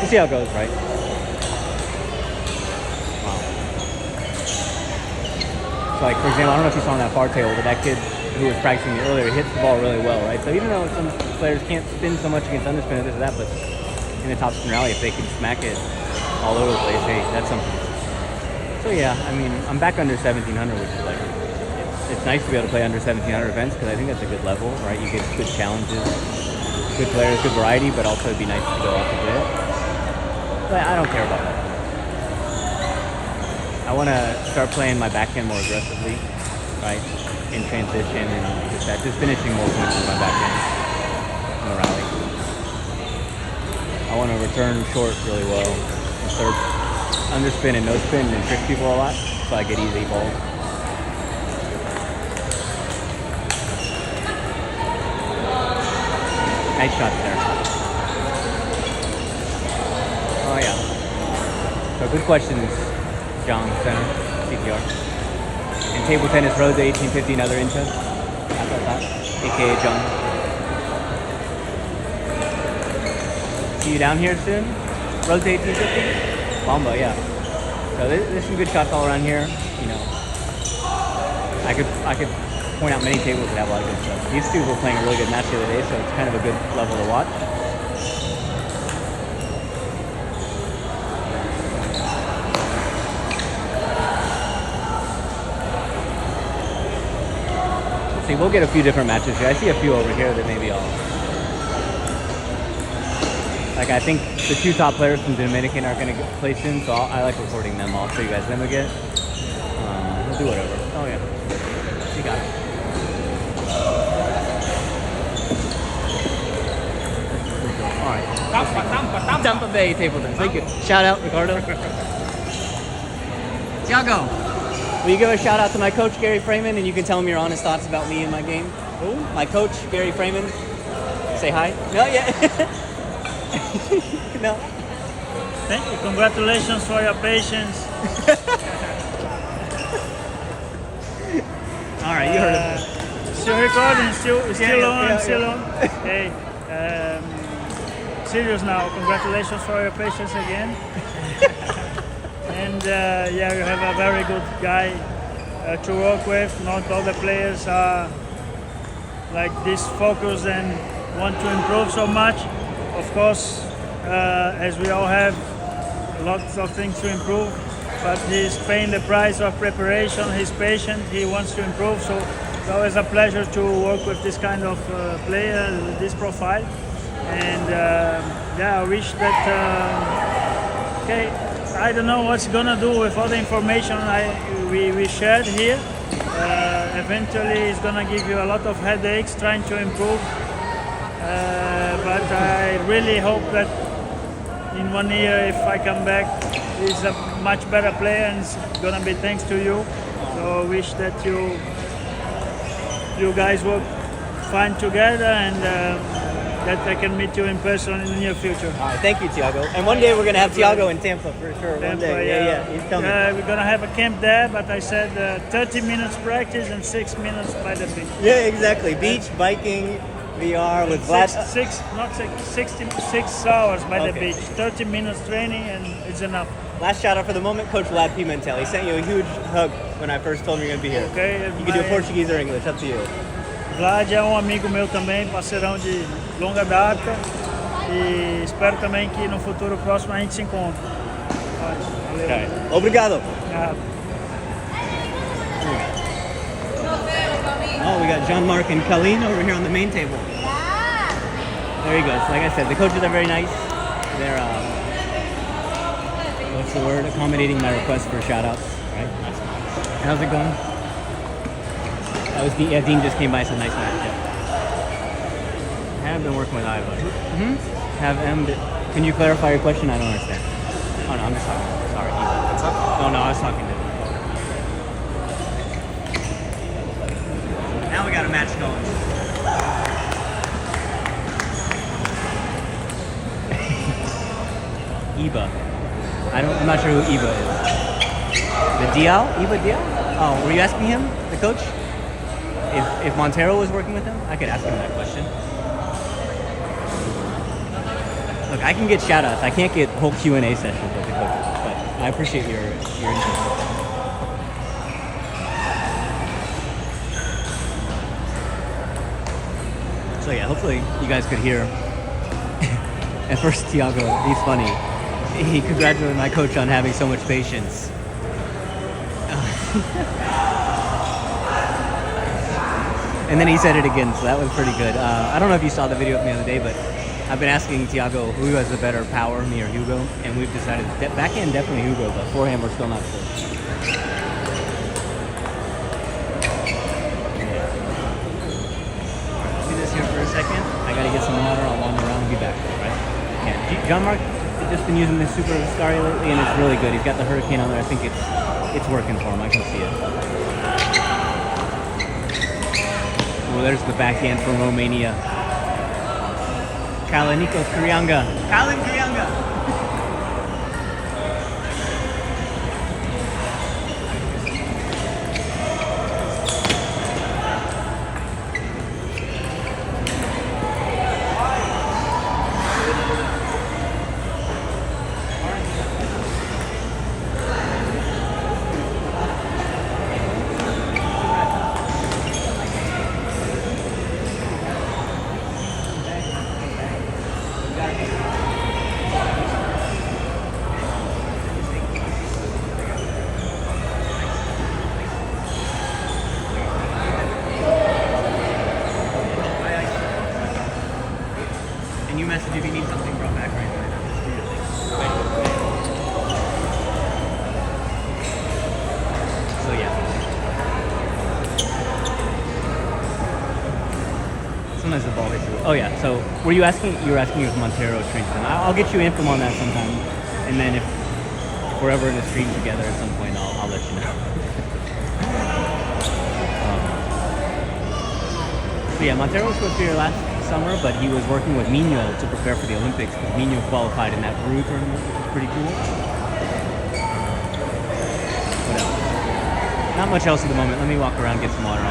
We'll see how it goes, right? So like, for example, I don't know if you saw on that far table, but that kid who was practicing earlier hits the ball really well, right? So even though some players can't spin so much against underspin or this or that, but in the top spin rally, if they can smack it all over the place, hey, that's something. So yeah, I mean, I'm back under 1700, which is like, it's nice to be able to play under 1700 events, because I think that's a good level, right? You get good challenges, good players, good variety, but also it'd be nice to go off a bit. But I don't care about that. I want to start playing my backhand more aggressively, right? In transition and just finishing more points with my backhand in the rally. I want to return short really well, and serve underspin and no spin and trick people a lot, so I get easy balls. Nice shots there. Oh yeah. So good questions, John Center, CPR. And table tennis road to 1850, another intro. AKA John. See you down here soon. Road to 1850. Bomba, yeah. So there's some good shots all around here. I could point out many tables that have a lot of good stuff. These two were playing a really good match the other day, so it's kind of a good level to watch. See, we'll get a few different matches here. I see a few over here that maybe I'll... Like, I think the two top players from Dominican are going to play soon, so I like recording them. I'll show you guys them again. We'll do whatever. Oh, yeah. You got it. All right. Tampa Bay table tennis. Thank you. Shout out, Ricardo. Thiago. Will you give a shout out to my coach, Gary Freeman, and you can tell him your honest thoughts about me and my game? Who? My coach, Gary Freeman. Say hi. No, yeah. No. Thank you. Congratulations for your patience. All right, you heard it. Still recording, still on. Hey, serious now. Congratulations for your patience again. And yeah, you have a very good guy to work with. Not all the players are like this focused and want to improve so much. Of course, as we all have lots of things to improve, but he's paying the price of preparation. He's patient. He wants to improve. So it's always a pleasure to work with this kind of player, this profile. And yeah, I wish that. Okay. I don't know what's gonna do with all the information we shared here. Eventually, it's gonna give you a lot of headaches trying to improve. But I really hope that in 1 year, if I come back, he's a much better player, and it's gonna be thanks to you. So I wish that you guys work fine together, and that I can meet you in person in the near future. All right, thank you, Thiago. And one day we're gonna have Thiago in Tampa for sure. One day, yeah, he's coming. We're gonna have a camp there, but I said 30 minutes practice and 6 minutes by the beach. Yeah, exactly. Beach, biking, VR with Vlad. 66 hours by the beach. 30 minutes training, and it's enough. Last shout out for the moment, Coach Vlad Pimentel. He sent you a huge hug when I first told him you're gonna be here. Okay, you can do Portuguese or English, up to you. Vlad é amigo meu também, parceirão de longa data, e espero também que no futuro próximo a gente se encontre. Valeu. Okay. Obrigado. Oh, we got Jean-Marc and Colleen over here on the main table. There he goes. Like I said, the coaches are very nice. They're, what's the word? Accommodating my request for shout-outs, right? How's it going? That was Dean just came by and said nice match. Yeah. I have been working with Iva. Can you clarify your question? I don't understand. Oh no, I'm just talking. Sorry, Eva. What's up? Oh no, I was talking to. Now we got a match going. Eva. I'm not sure who Eva is. The Dial? Eva Dial? Oh, were you asking him, the coach? If Montero was working with him, I could ask him that question. Look, I can get shout-outs. I can't get whole Q&A sessions with the coaches, but I appreciate your interest. So yeah, hopefully you guys could hear. At first, Thiago, he's funny. He congratulated my coach on having so much patience. And then he said it again, so that was pretty good. I don't know if you saw the video of me the other day, but I've been asking Thiago who has the better power, me or Hugo, and we've decided backhand definitely Hugo, but forehand we're still not sure. Do this here for a second. I gotta get some water. I'll wander around and be back. Right? Yeah. Jean-Marc has just been using this Super Scary lately, and it's really good. He's got the Hurricane on there. I think it's working for him. I can see it. Oh, there's the backhand from Romania. Kalinikos Krianga. Kalin Krianga! And you message if you need something brought back right now. So yeah. Sometimes the ball hits you. Oh yeah, so you were asking if Montero trains them. I'll get you info on that sometime. And then if we're ever in a stream together at some point, I'll let you know. So yeah, Montero was supposed to be here last summer, but he was working with Mino to prepare for the Olympics because Mino qualified in that Peru tournament, which was pretty cool. What else? Not much else at the moment. Let me walk around, get some water.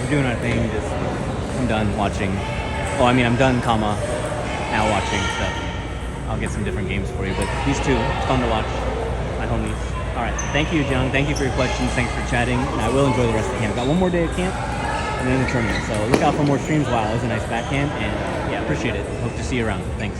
we're doing our thing. Just I'm done watching. Oh, I mean, I'm done, now watching stuff. I'll get some different games for you, but these two, it's fun to watch. My homies. All right, thank you, Jung. Thank you for your questions. Thanks for chatting, and I will enjoy the rest of the camp. Got one more day of camp, and then the tournament. So look out for more streams. Wow, it was a nice backhand, and yeah, appreciate it. Hope to see you around. Thanks.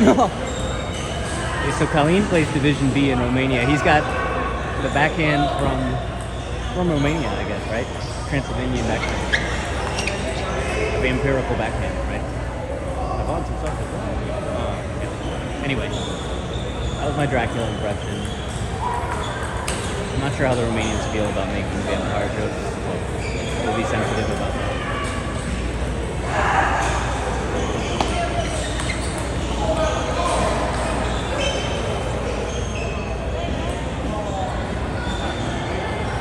Okay, so Colleen plays Division B in Romania. He's got the backhand from Romania, I guess, right? Transylvanian backhand. Vampirical backhand, right? I've on some stuff as well. Yeah. Anyway, that was my Dracula impression. I'm not sure how the Romanians feel about making vampire jokes. We'll be sensitive about that.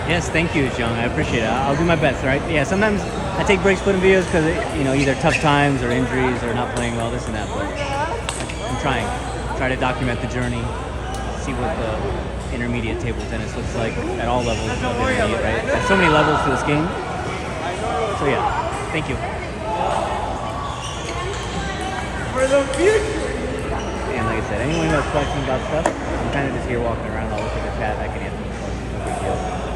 Yes, thank you, Jung. I appreciate it. I'll do my best, all right? Yeah, sometimes I take breaks putting videos because, either tough times or injuries or not playing well, this and that, but I'm trying. Try to document the journey, see what the intermediate table tennis looks like at all levels of intermediate, right? There's so many levels to this game. So yeah, thank you. For the future. And like I said, anyone who has questions about stuff, I'm kind of just here walking around. I'll look at the chat. I can answer them. No big deal.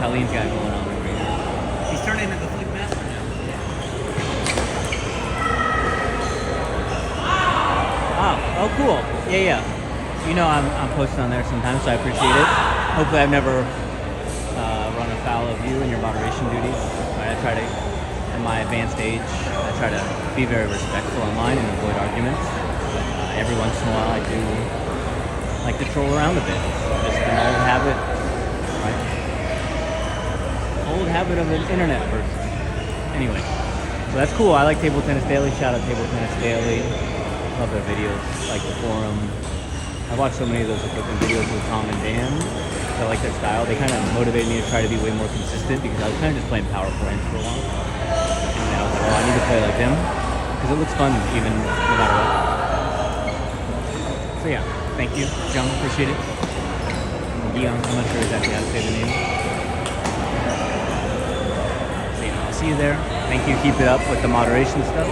Colleen's got going on over here. He's turning into the flick master now. Oh, cool. Yeah. I'm posting on there sometimes, so I appreciate it. Hopefully I've never run afoul of you and your moderation duties. Right, I try to, at my advanced age, I try to be very respectful online and avoid arguments. Every once in a while I do like to troll around a bit. Just an old habit, right? Old habit of an internet person. Anyway, so that's cool. I like Table Tennis Daily. Shout out Table Tennis Daily. Love their videos, like the forum. I watched so many of those equipment videos with Tom and Dan. I like their style. They kind of motivated me to try to be way more consistent because I was kind of just playing power points for a while. And then I was like, well, I need to play like them because it looks fun even no matter what. So yeah, thank you, Jung. Appreciate it. Young, I'm not sure exactly how to say the name. I'll see you there. Thank you. Keep it up with the moderation stuff.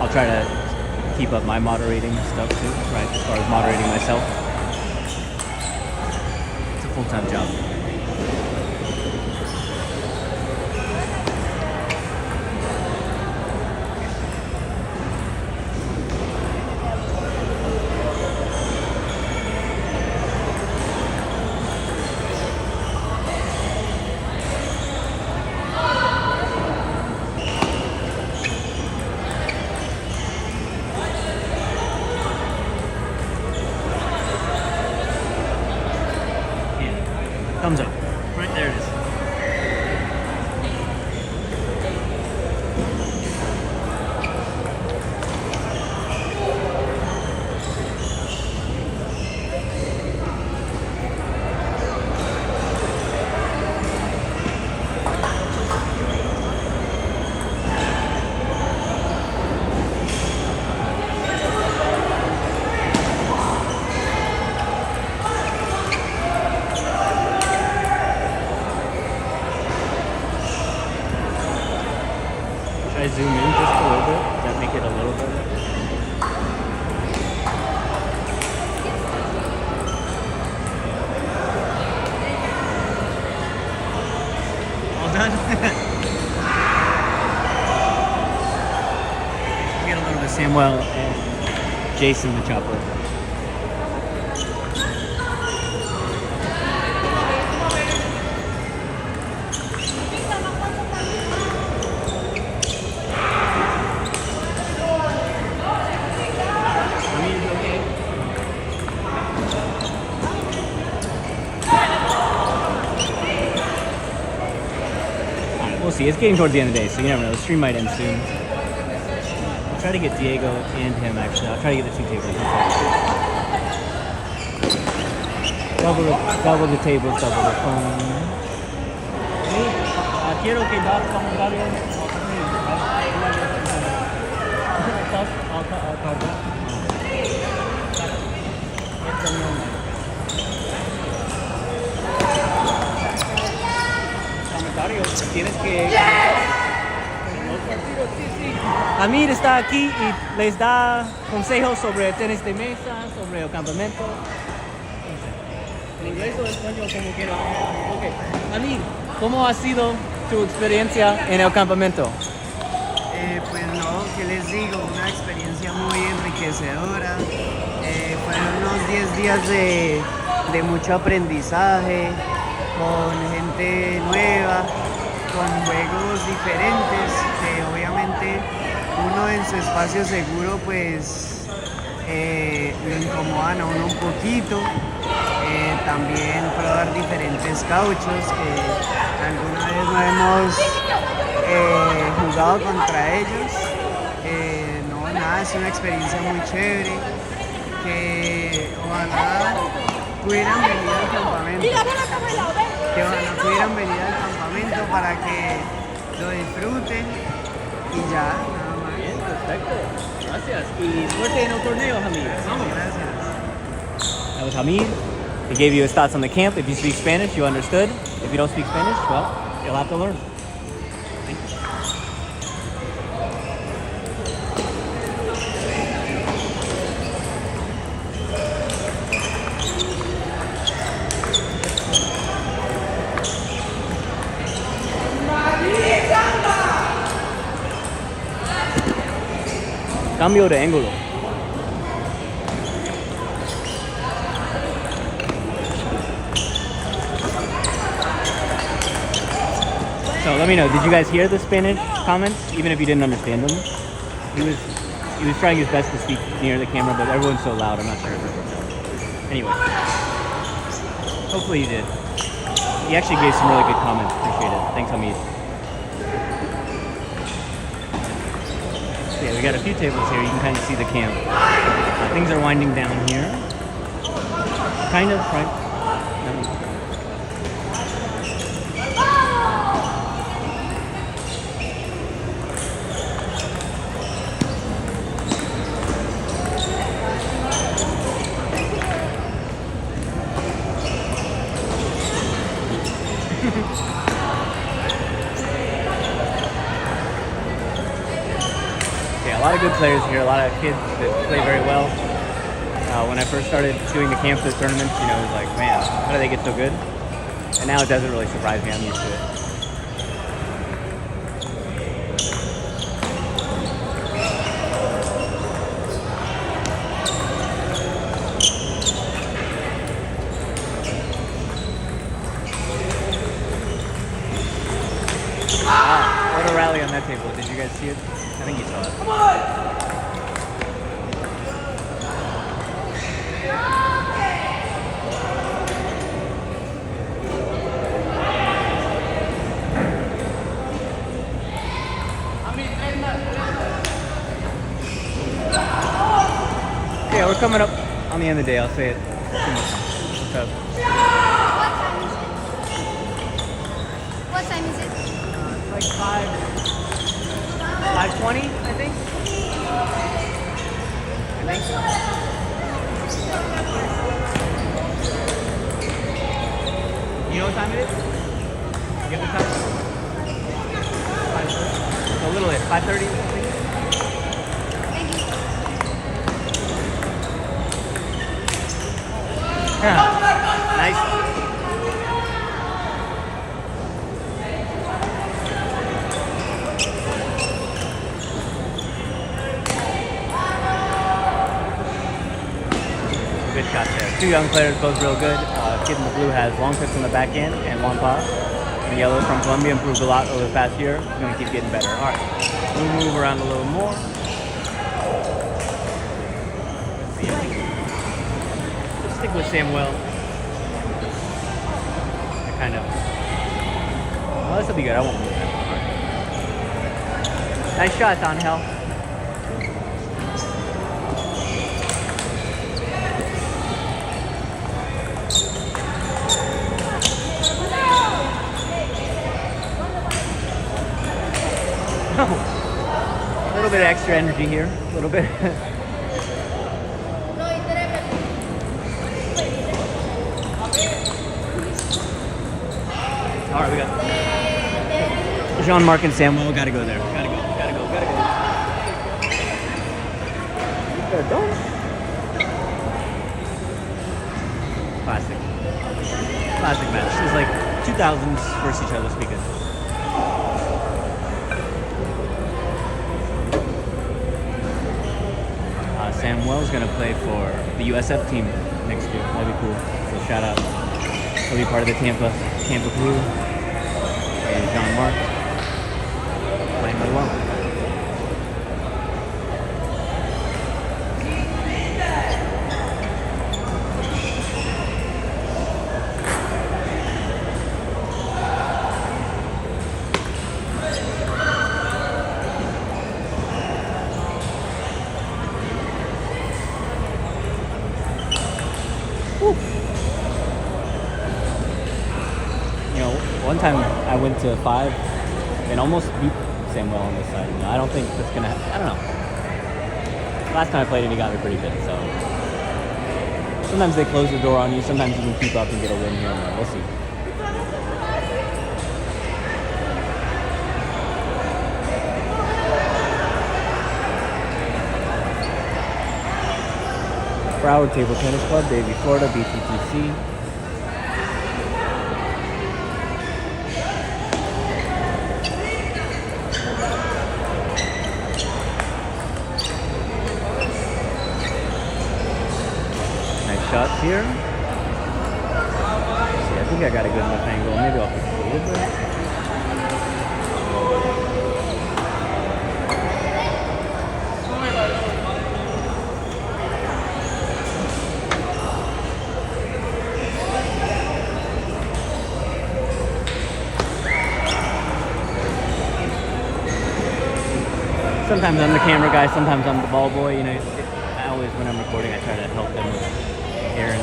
I'll try to keep up my moderating stuff too, right? As far as moderating myself. It's a full-time job. Thumbs up. Right there it is. Should I zoom in just a little bit? Does that make it a little better? All done? Get a little bit of Samuel and Jason the chopper. see. It's getting towards the end of the day, so you never know. The stream might end soon. I'll try to get Diego and him, actually. I'll try to get the 2 tables. Double the tables, double the phone. Quiero que dar comentarios. Tienes que... Amir está aquí y les da consejos sobre tenis de mesa, sobre el campamento. En inglés o español, como quiera. Okay. Amir, ¿cómo ha sido tu experiencia en el campamento? Pues no, ¿qué les digo? Una experiencia muy enriquecedora. Fueron unos 10 días de mucho aprendizaje, con gente nueva, con juegos diferentes, que obviamente uno en su espacio seguro pues lo incomodan a uno un poquito. También probar diferentes cauchos que alguna vez no hemos jugado contra ellos. No, nada, es una experiencia muy chévere, que ojalá pudieran venir al campamento. Que ojalá pudieran venir al campamento para que lo disfruten y ya, nada más. Bien, perfecto. Gracias. Y suerte en el torneo, Hamid. Vamos. Gracias. That was Hamid. He gave you his thoughts on the camp. If you speak Spanish, you understood. If you don't speak Spanish, well, you'll have to learn. Thank you. Cambio de ángulo. So let me know, did you guys hear the Spanish comments, even if you didn't understand them? He was trying his best to speak near the camera, but everyone's so loud, I'm not sure if everyone knows. Anyway, hopefully you did. He actually gave some really good comments, appreciate it. Thanks, Hamid. So yeah, we got a few tables here, you can kind of see the camp. Things are winding down here. Kind of, right? A lot of good players here, a lot of kids that play very well. When I first started doing the camps at tournaments, you know, it was like, man, how do they get so good? And now it doesn't really surprise me, I'm used to it. Wow, what a rally on that table. Did you guys see it? I think you saw it. Come on! Yeah, we're coming up on the end of the day, I'll say it. What's up? What time is it? It's like 5:20, I think. You know what time it is? You have the time? 5:30. A little late. 5:30, I think. Thank you. Nice. Good shot there. Two young players, both real good. Kid in the blue has long picks on the back end and long pass. And the yellow from Colombia improved a lot over the past year. He's going to keep getting better. All right, we'll move around a little more. Let's stick with Samuel. I kind of. Well, this will be good. I won't move that. All right. Nice shot, Angel. A little bit of extra energy here. A little bit. All right, we got Jean-Marc and Samuel. Gotta go there. Gotta go. Classic match. This is like 2000s versus each other speaking. Samuel's gonna play for the USATT team next year. That'd be cool. So shout out. He'll be part of the Tampa crew. And Jean-Marc playing really well. One time I went to 5 and almost beat Samuel on this side. I don't think that's gonna happen. I don't know. Last time I played him, he got me pretty good, so. Sometimes they close the door on you, sometimes you can keep up and get a win here and there. We'll see. Broward Table Tennis Club, Davie, Florida, BTTC. Shots here. See, I think I got a good enough angle. Maybe I'll push it a little bit. Sometimes I'm the camera guy, sometimes I'm the ball boy. You know, I always, when I'm recording, I try to help them with Aaron.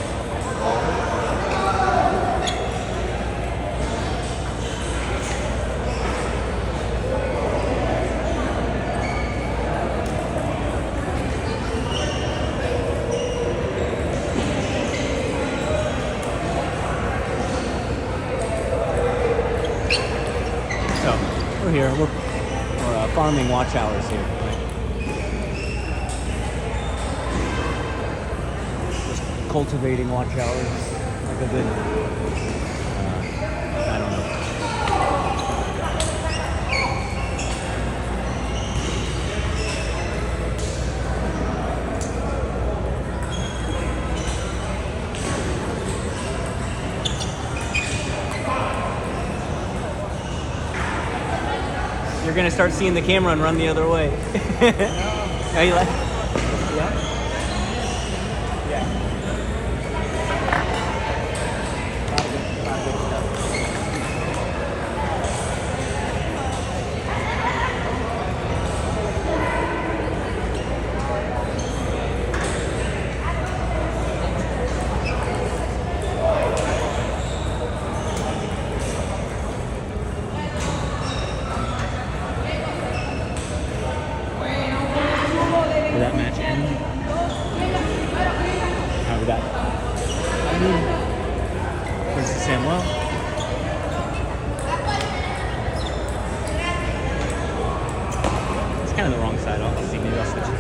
So, we're here. We're farming watch hours here. Cultivating watch hours like a good I don't know. You're gonna start seeing the camera and run the other way. Are you like? Yeah. That match end. How we got versus Samuel. It's kind of the wrong side. I'll see. Maybe I'll switch it.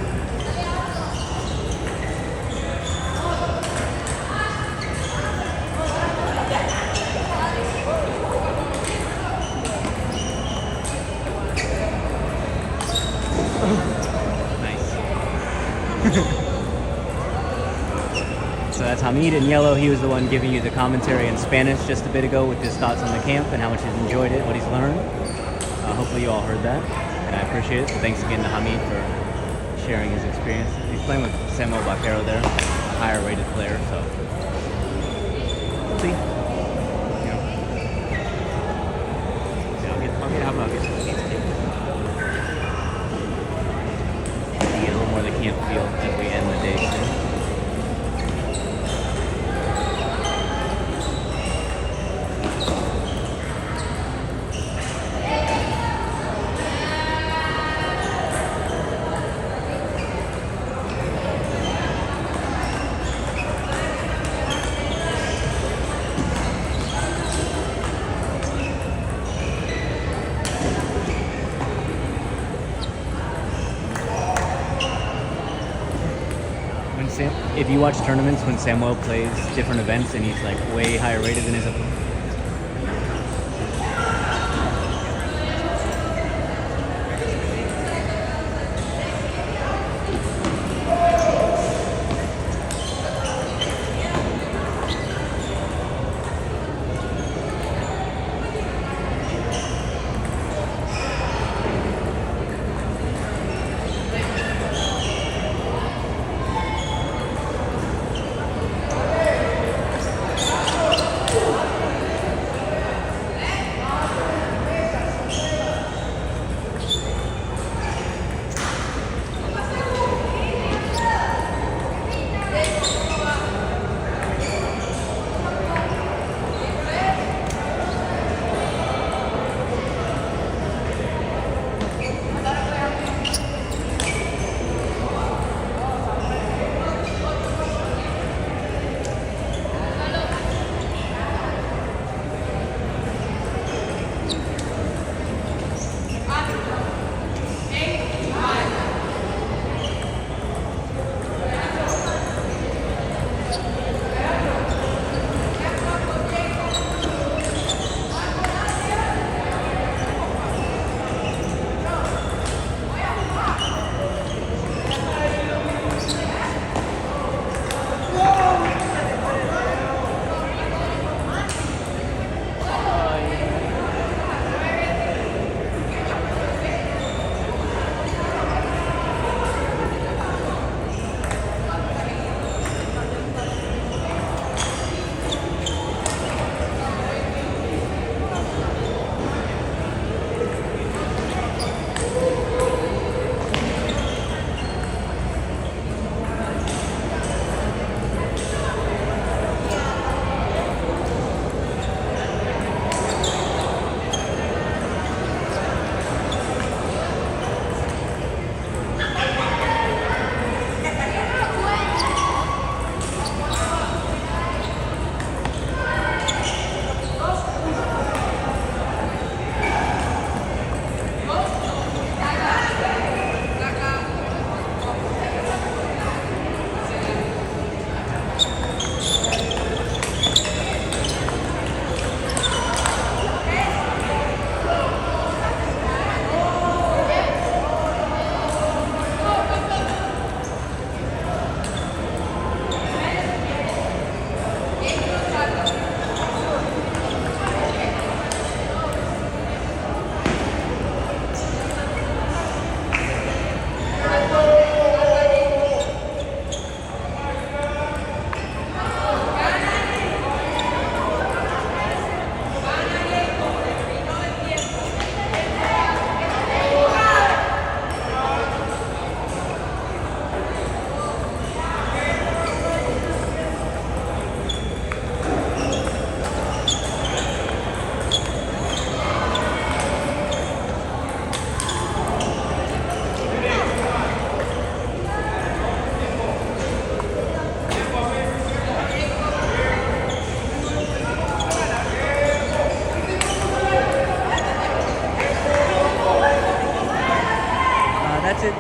So that's Hamid in yellow. He was the one giving you the commentary in Spanish just a bit ago with his thoughts on the camp and how much he's enjoyed it, what he's learned. Hopefully you all heard that, and I appreciate it. So thanks again to Hamid for sharing his experience. He's playing with Samuel Vaquero there, a higher rated player, so we'll see. You know. I'll get if you watch tournaments when Samuel plays different events and he's like way higher rated than his opponent.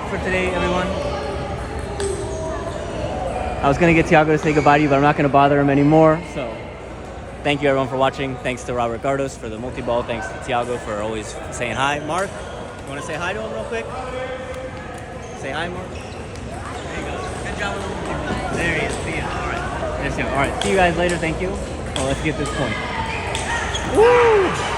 For today, everyone. I was going to get Thiago to say goodbye to you, but I'm not going to bother him anymore. So thank you, everyone, for watching. Thanks to Robert Gardos for the multi-ball. Thanks to Thiago for always saying hi. Mark, you want to say hi to him real quick? Say hi, Mark. There you go. Good job with the multi-ball. There he is. See ya. All right. There's him. All right. See you guys later. Thank you. Well, let's get this point. Woo!